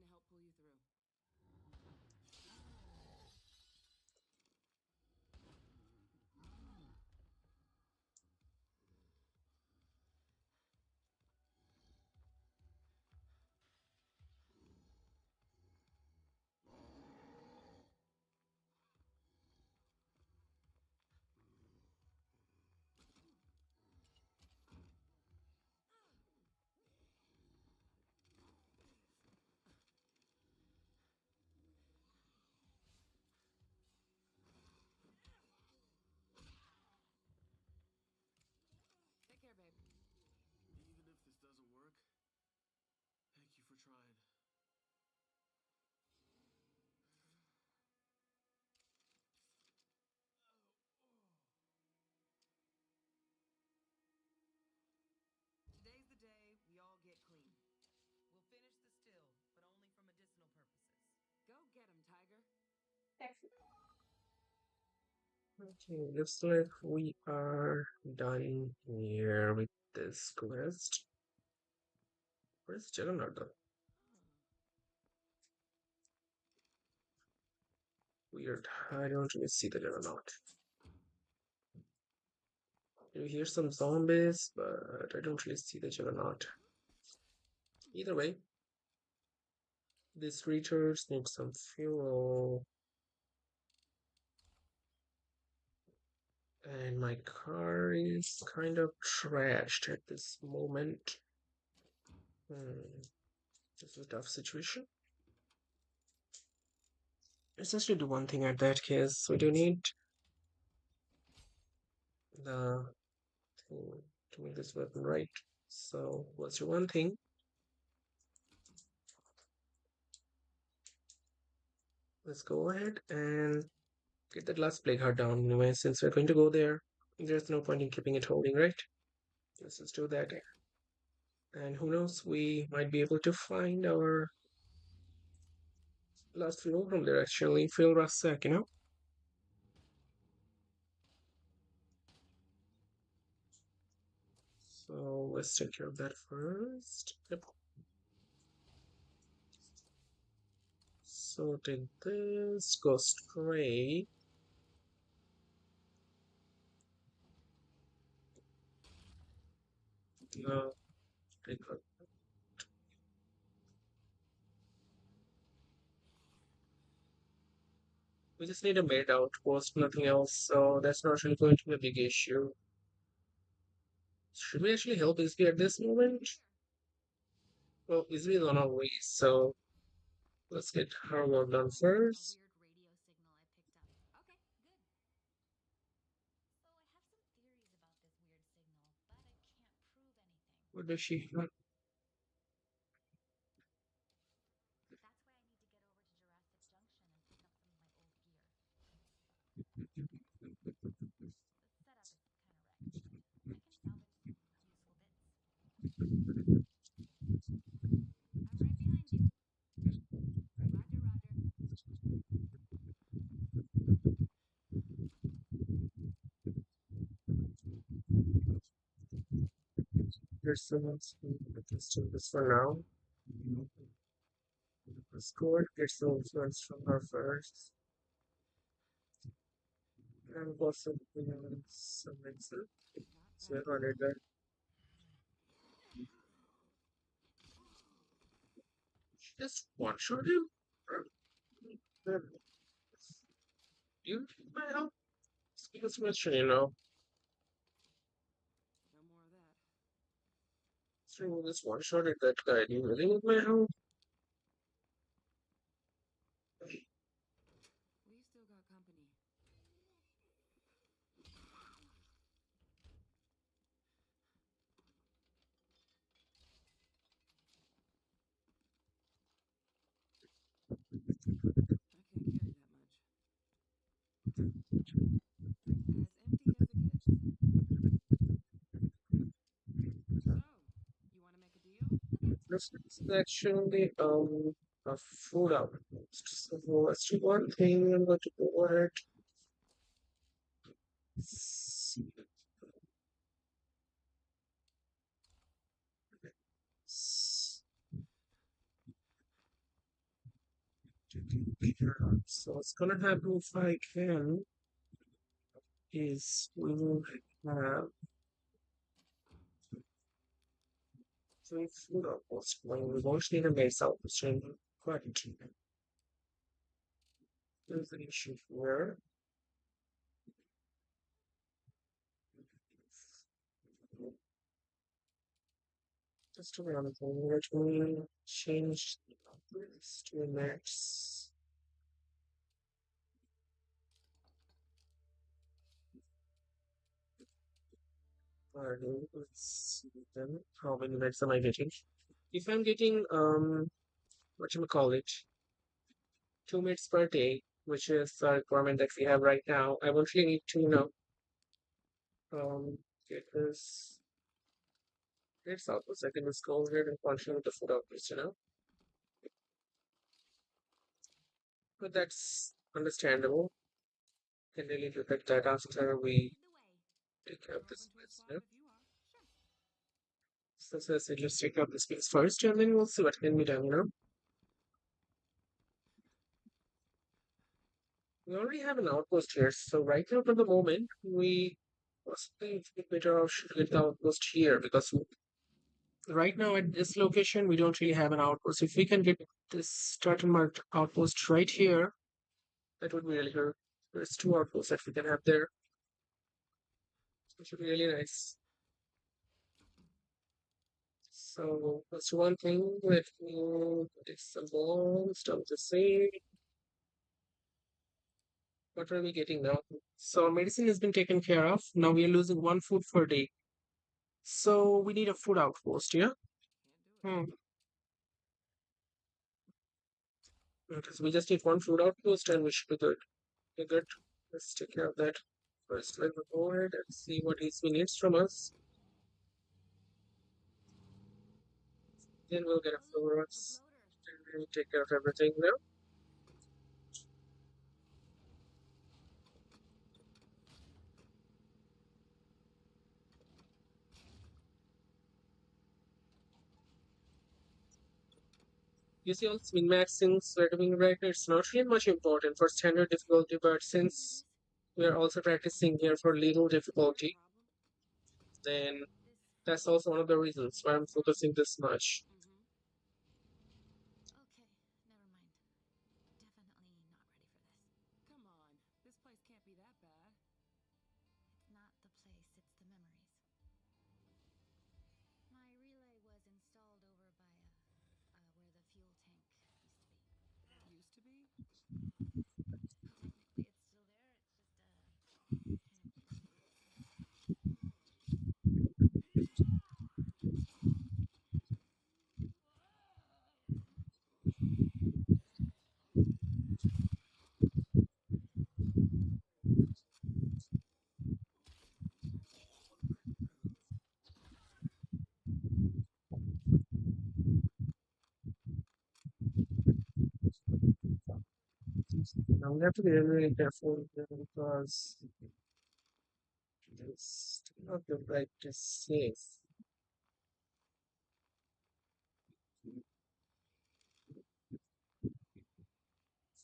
Speaker 1: Okay, looks like we are done here with this quest. Where's Juggernaut though? Weird. I don't really see the Juggernaut. You hear some zombies, but I don't really see the Juggernaut. Either way, these creatures need some fuel, and my car is kind of trashed at this moment. Hmm, this is a tough situation. Let's actually do one thing at that case. We do need the thing to make this weapon right. So, what's your one thing? Let's go ahead and get that last plague heart down anyway, since we're going to go there. There's no point in keeping it holding, right? Let's just do that. And who knows, we might be able to find our last fuel from there actually. Fuel rucksack, you know? So let's take care of that first. Yep. So take this, go straight. No, take a, we just need a maid outpost, nothing else. So that's not really going to be a big issue. Should we actually help Isby at this moment? Well, Isby is on our way, so let's get her work done
Speaker 3: Oh, a
Speaker 1: first.
Speaker 3: weird radio signal I picked up. Okay, good. So I have some theories about this weird signal, but I can't prove anything.
Speaker 1: What does she have?
Speaker 3: That's why I need to get over to Jurassic Junction and pick up some of my old gear. The setup is kind of wrecked, but I can salvage some useful bits. I'm right behind you. Roger, Roger.
Speaker 1: There's someone let's do this for now. Let's go and get some influence from her first. And also some mixer.
Speaker 2: Not
Speaker 1: So
Speaker 2: fast
Speaker 1: I ordered
Speaker 2: enough.
Speaker 1: that. Just one shot him. You need my help? Give us a mission, you know.
Speaker 2: No more of that.
Speaker 1: So this one shot at that guy. Do you really need my help?
Speaker 2: We still got company. I can't carry that much. As empty as it gets. So, you want to make a deal?
Speaker 3: Okay.
Speaker 1: This is actually a food outpost. So let's do one thing. I'm going to go ahead. So what's gonna happen if I can is we will have three food outposts. When we won't need a base outpost, but there's an issue here. Just around the thing, let me change this to a max. Alright, let's see then. How many max am I getting? If I'm getting what you call it, 2 minutes per day, which is the requirement that we have right now, I won't really need to, get this. It's outputs. I can just go ahead and function with the food outputs, But that's Understandable. Can really look at that after we
Speaker 2: Lead the way.
Speaker 1: take care of
Speaker 2: We're
Speaker 1: this
Speaker 2: open to a
Speaker 1: place.
Speaker 2: swap
Speaker 1: Yeah?
Speaker 2: if you are. Sure.
Speaker 1: So let's just take care of this place first, and then we'll see what can be done. We already have an outpost here, so right now, for the moment, we possibly it's better off should get the outpost here because right now at this location we don't really have an outpost. If we can get this starting marked outpost right here, that would be really good. There's two outposts that we can have there, which would be really nice. So that's one thing. Let me take some bombs down the same. What are we getting now? So our medicine has been taken care of. Now we are losing one food per day. So we need a food outpost, yeah?
Speaker 2: Can't do it.
Speaker 1: Hmm. Because we just need one food outpost and we should be good. Okay, good. Let's take care of that. First, let me go ahead and see what he needs from us. Then we'll get a
Speaker 2: Oh, look, a
Speaker 1: flowers.
Speaker 2: bloater.
Speaker 1: And we'll take care of everything now. You see all this min-max things we're doing right now, it's not really much important for standard difficulty, but
Speaker 2: You hear
Speaker 1: since
Speaker 2: this?
Speaker 1: we are also practicing here for legal
Speaker 2: Is there a
Speaker 1: difficulty,
Speaker 2: problem?
Speaker 1: then
Speaker 2: This
Speaker 1: that's
Speaker 2: phone
Speaker 1: also one of the reasons why I'm focusing
Speaker 2: transactions.
Speaker 1: this much.
Speaker 2: Mm-hmm.
Speaker 5: Okay, never mind. Definitely not ready for this.
Speaker 2: Come on. This place can't be that bad.
Speaker 5: It's not the place, it's the memories. My relay was installed over by where the fuel tank used to be.
Speaker 2: Used to be?
Speaker 5: Technically, it's still there. It's just kind of broken.
Speaker 1: Now we have to be really, really careful here because it's not the right to safe.
Speaker 2: I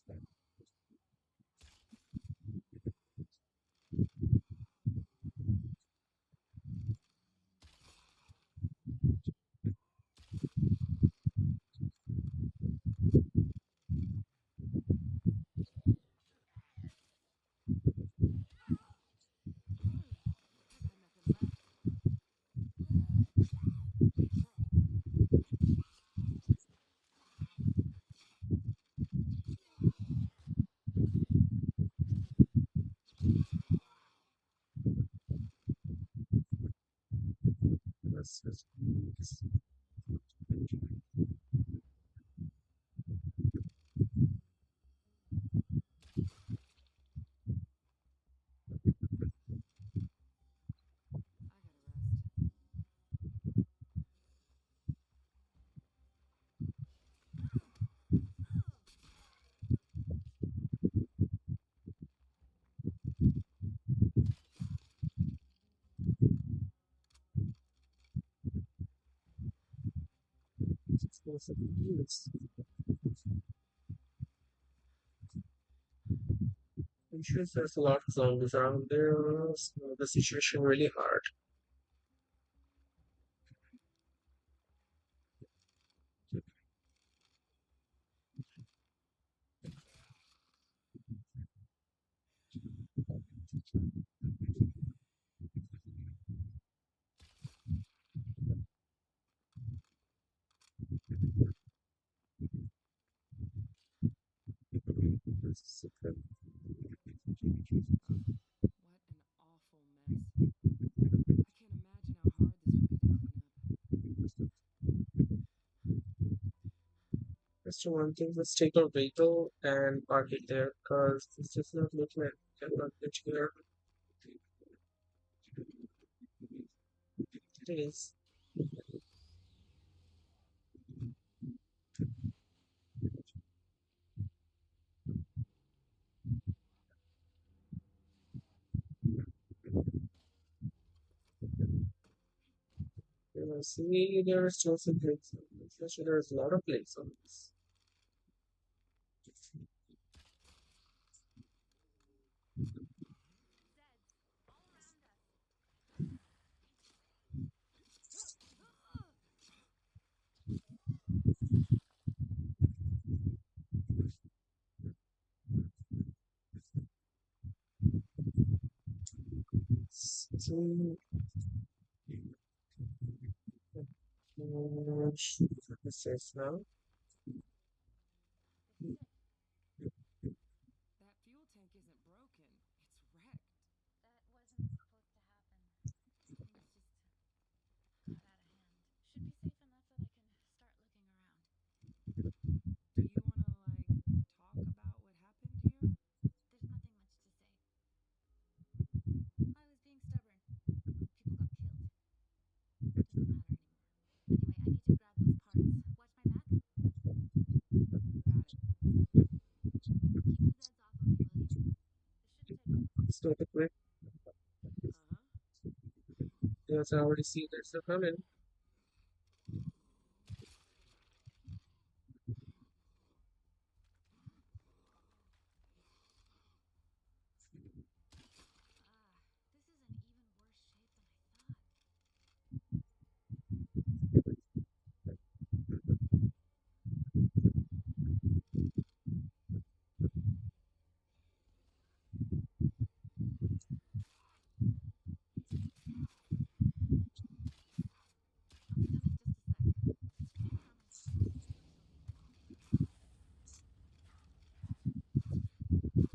Speaker 2: got nothing left.
Speaker 1: That's just,
Speaker 2: I gotta rest.
Speaker 1: it's, I'm sure there's a lot of zombies around there, so the situation really hard.
Speaker 2: What an awful mess. I can't imagine how hard this would be to clean up.
Speaker 1: Just one thing, let's take our vehicle and park it there because this does not look like cannot get here. It is. See, there are still some plates. Especially there's a lot of plates on this.
Speaker 3: Zeds, all around us.
Speaker 1: So, this is now.
Speaker 3: This is it.
Speaker 2: That fuel tank isn't broken, it's wrecked.
Speaker 5: That wasn't supposed to happen. Things just got out of hand. Should be safe enough that I can start looking around.
Speaker 2: Do you want to, talk about what happened here?
Speaker 5: There's nothing much to say. I was being stubborn. People got killed. Doesn't matter anymore. Anyway, I need to grab those parts. Watch my back?
Speaker 2: Got it.
Speaker 5: Keep the Zeds off of me, will you? This shouldn't take long.
Speaker 1: It's not a quick.
Speaker 2: Uh huh.
Speaker 1: Yes, I already see there's a coming.
Speaker 5: Ah, this is in even worse shape than I thought. I'll be done in just a sec. It's pretty common for Zeds to take so long.
Speaker 3: Fire in the hole!
Speaker 5: I'm all done. Let's get the hell out of here.
Speaker 2: We could take a little more time if you need it.
Speaker 5: Nope. The sooner we're out of here, the better.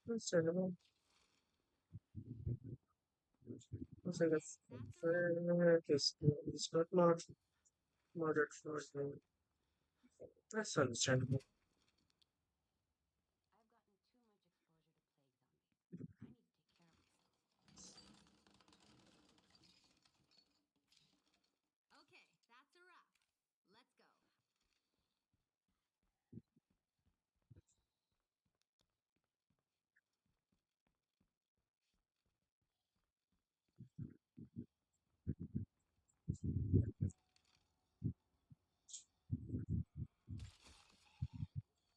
Speaker 1: Understandable. Looks like
Speaker 3: Okay,
Speaker 1: it's
Speaker 3: that's a wrap.
Speaker 1: just it's not much moderate for me. That's understandable.
Speaker 3: I've gotten too much exposure to plague zombie. I need to take care of myself. Okay, that's a wrap.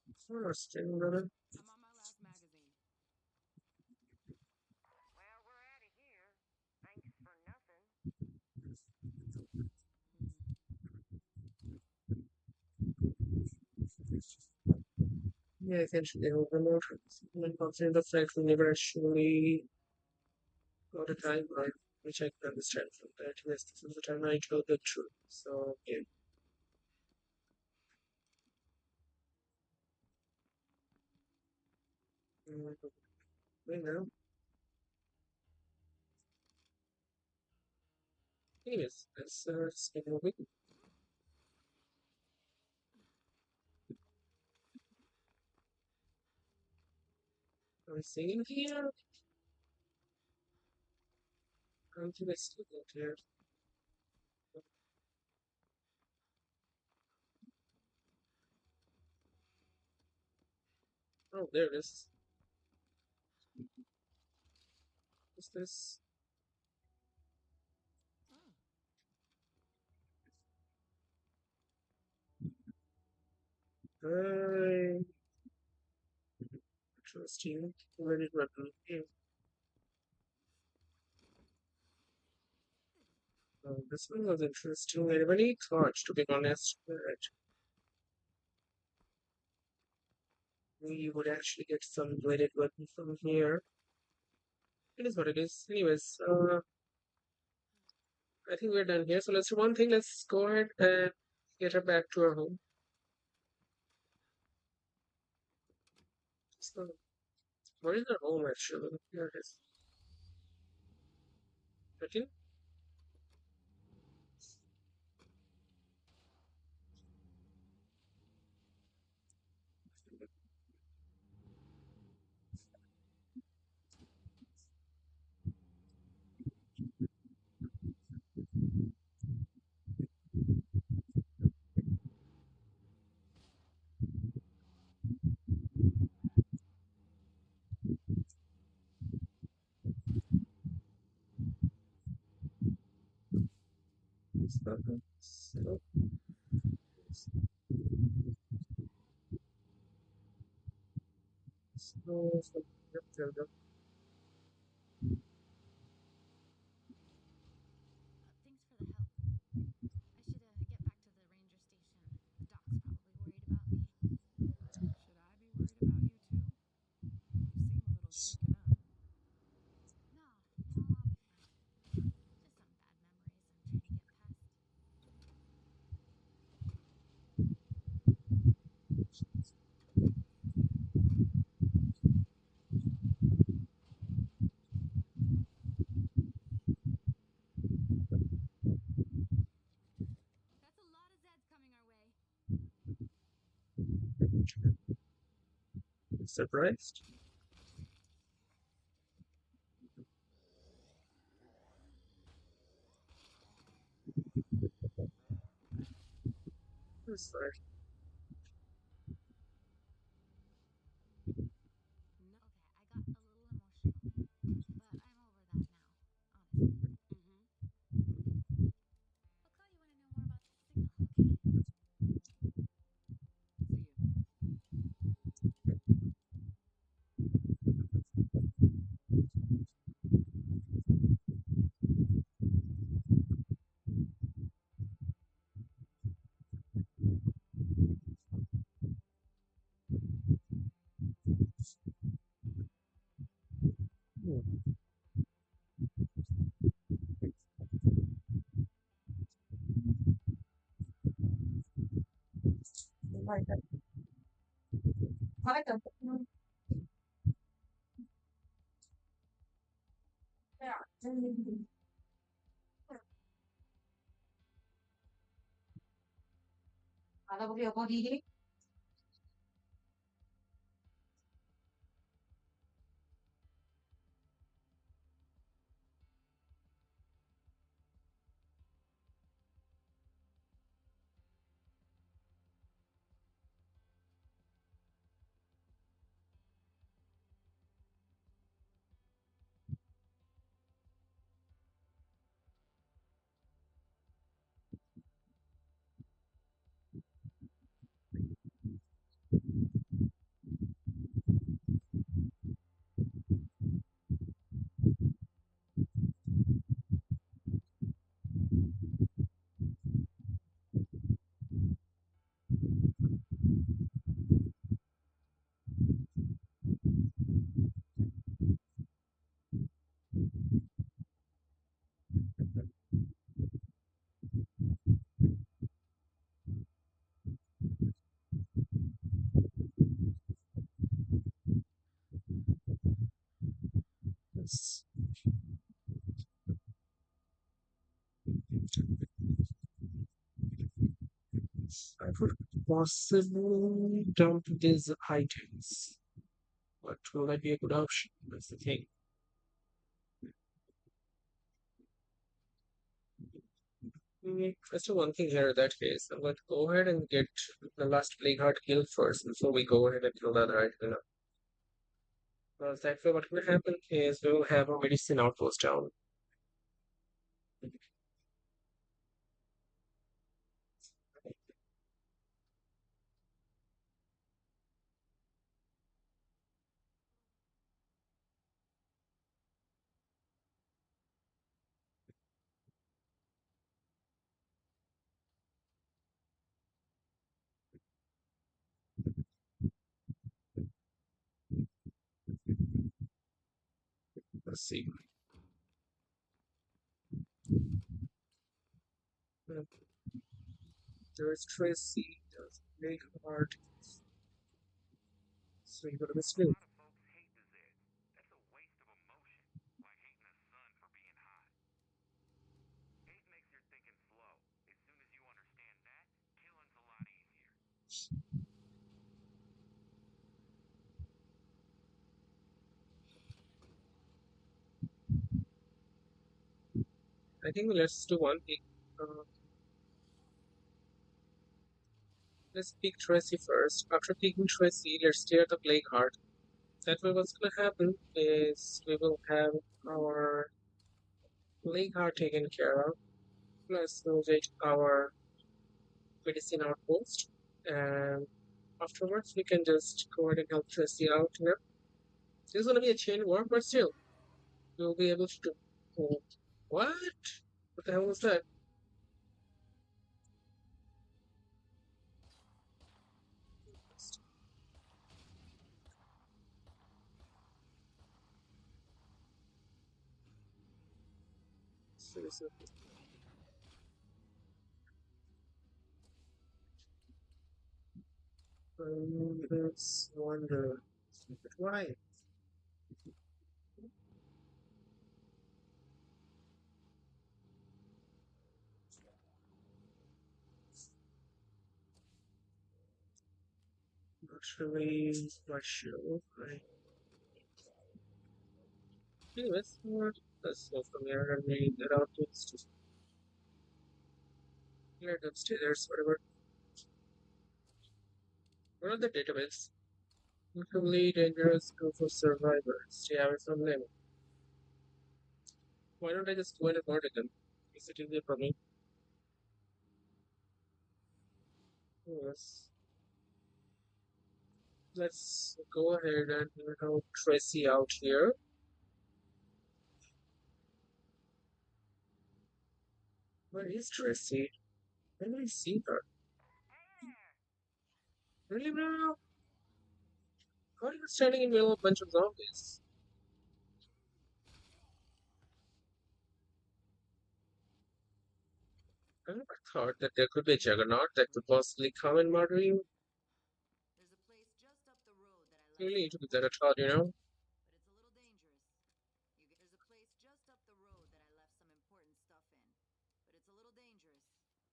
Speaker 3: Let's go.
Speaker 1: Interesting, brother.
Speaker 2: I'm on my last magazine.
Speaker 3: Well, we're out of here. Thanks for nothing.
Speaker 2: Hmm.
Speaker 1: Yeah, essentially overload. When considering the fact we never actually got a timeline, which I can understand from that. Yes, this is the time I told the truth. So, yeah. Mm, you know. Anyways, let's get moving. Are we seeing here? I don't think I see it here. Oh, there it is. What's this?
Speaker 2: Oh,
Speaker 1: Hi. Interesting. Where did weapon came? This one was interesting. I really thought, to be honest, that we would actually get some bladed weapon from here. It is what it is. Anyways, I think we're done here. So let's do one thing. Let's go ahead and get her back to her home. So, where is her home actually? Here it is. 13? So, so,
Speaker 5: Thanks for the help. I should get back to the ranger station. The doc's probably worried about me.
Speaker 2: Should I be worried about you too? You seem a little shaken up.
Speaker 5: No, no, I'll be fine. Just some bad memories I'm trying to get past. That's a lot of Zeds coming our way.
Speaker 1: surprised? Sorry.
Speaker 2: No.
Speaker 5: Okay, I got a little emotional, but I'm over that now, honestly.
Speaker 2: Mm-hmm.
Speaker 5: I'll call you when I know more about the signal, okay?
Speaker 2: See you.
Speaker 1: Yes. I could possibly dump these items, but will that be a good option? That's the thing. Let's do one thing here in that case. I'm going to go ahead and get the last Plague Heart kill first before we go ahead and kill the other item. Because that way, what will happen is we will have a medicine outpost down. Let's see. Uh, There's Tracy, there's Plague Heart, so you're gonna miss
Speaker 3: A
Speaker 1: me.
Speaker 3: lot of folks hate the Zeds. That's a waste of emotion, like hating the sun for being hot. Hate makes your thinking slow. As soon as you understand that, killing's a lot easier.
Speaker 1: I think let's do one thing. Uh, let's pick Tracy first. After picking Tracy, let's stare at the Plague Heart. That way, what's gonna happen is we will have our Plague Heart taken care of. Let's locate our medicine outpost, and afterwards we can just go ahead and help Tracy out here. There's gonna be a chain war, but still, we'll be able to do. Oh, what? What the hell was that? Seriously, let's wonder. But why? Not really quite sure. Right. Anyways, let's go from here and read that out. To here, upstairs, whatever. What are the database? Incredibly dangerous group of survivors. Stay away from them. Why don't I just go and murder them? Is it easier for me? Yes. Let's go ahead and help Tracy out here. Where is Tracy? I don't really see her.
Speaker 3: Hey there!
Speaker 1: Really, bro? How are you standing in the middle of a bunch of zombies? I never thought that there could be a juggernaut that could possibly come and murder you.
Speaker 2: There's a place just up the road that I
Speaker 1: You
Speaker 2: left
Speaker 1: really
Speaker 2: some
Speaker 1: need to be that at
Speaker 2: important
Speaker 1: all,
Speaker 2: stuff in, but it's a little dangerous. There's a place just up the road that I left some important stuff in, but it's a little dangerous. You game?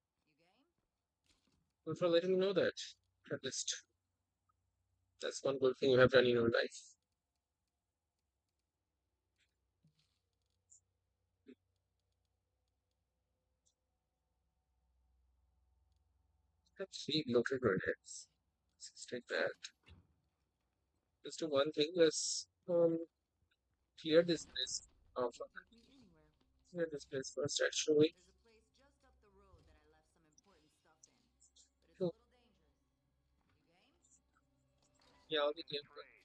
Speaker 1: Well, for letting me know that. At least that's one good thing you have done in your life. Have three loaded grenades. Let's take that. Let's do one thing. Let's clear this place.
Speaker 2: That
Speaker 1: Uh,
Speaker 2: can take me anywhere.
Speaker 1: clear this place first, actually.
Speaker 2: There's a place just up the road that I left some important stuff in, but it's a
Speaker 1: Oh,
Speaker 2: little dangerous. You game?
Speaker 1: yeah, I'll be
Speaker 3: Looking to
Speaker 1: game.
Speaker 3: trade.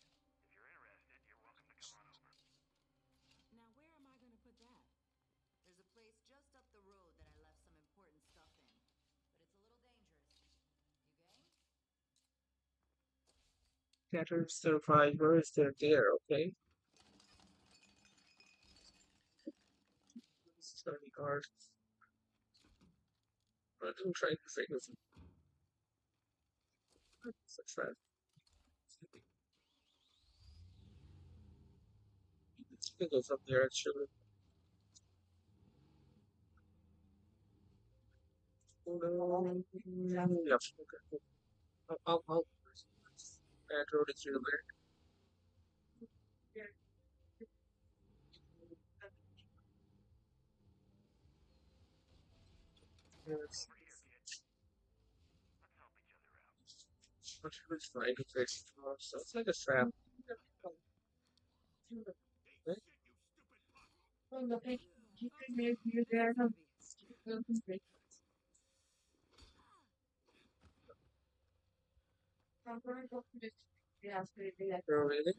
Speaker 3: If you're interested, you're welcome to come on over.
Speaker 2: Now, where am I going to put that? There's a place just up the road that I left some important stuff in, but it's a little dangerous. You game?
Speaker 1: Scattered survivors, they're there, okay? Study cards. I'm trying to figure this out. It's a trap. You can go from there, actually. Oh, no. Yeah, okay. I'll. That road is really weird. Yes.
Speaker 3: Over here, kid. Let's help each other out.
Speaker 1: But she was trying to fix it. So it's like a trap. Right?
Speaker 2: This is heavy.
Speaker 1: Oh, really?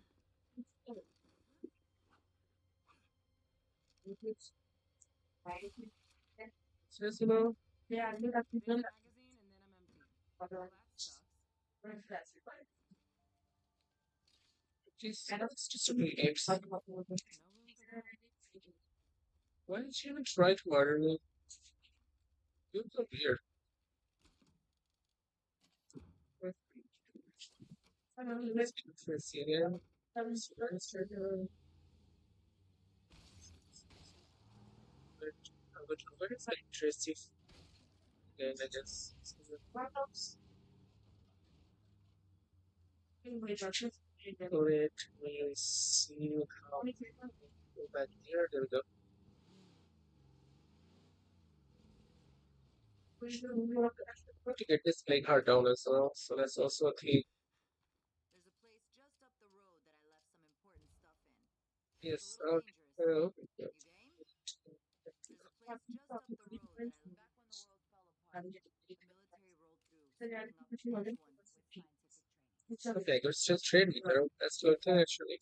Speaker 1: Says,
Speaker 2: Finish magazine and then I'm empty. Well, that sucks.
Speaker 1: it's just a mini game.
Speaker 2: No room for that.
Speaker 1: Why did she even try to murder me? You're so weird. Let's keep this again. But what is that interesting? Again, I guess. Let me see how go back there. There we go. Want to get this plague heart down as well, so that's also a thing.
Speaker 2: There's a place just up the road that I left some important stuff in, but it's a
Speaker 1: Yes,
Speaker 2: little dangerous.
Speaker 1: okay.
Speaker 2: You game? There's a place just up the road that I anyone with scientific training.
Speaker 1: Okay, good still trade me, though. That's good thing, actually.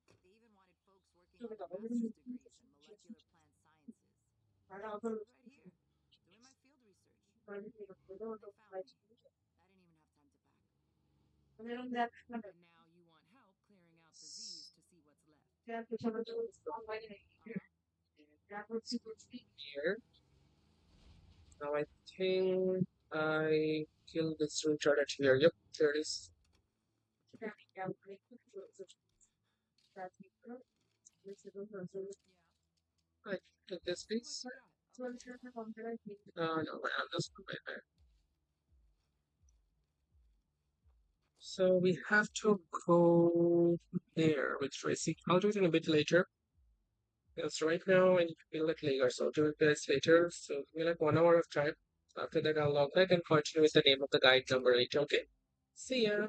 Speaker 2: They even wanted folks working on their master's degrees in molecular plant sciences. I was right here, doing my field research. Then they found me. I didn't even have time to pack. And now you want help clearing out the Z's to see what's left. Uh-huh.
Speaker 1: Here. Now I think I killed this retarded here. Yep, there it is.
Speaker 2: Yeah.
Speaker 1: I take this,
Speaker 2: See what
Speaker 1: please.
Speaker 2: you got. Okay.
Speaker 1: No, man, this one right. So we have to go there with Tracy. I'll do it in a bit later. Because right now I feel like later, so I'll do it guys later. So give me like 1 hour of time. After that, I'll log back and continue with the name of the guide number 8. Okay. See ya.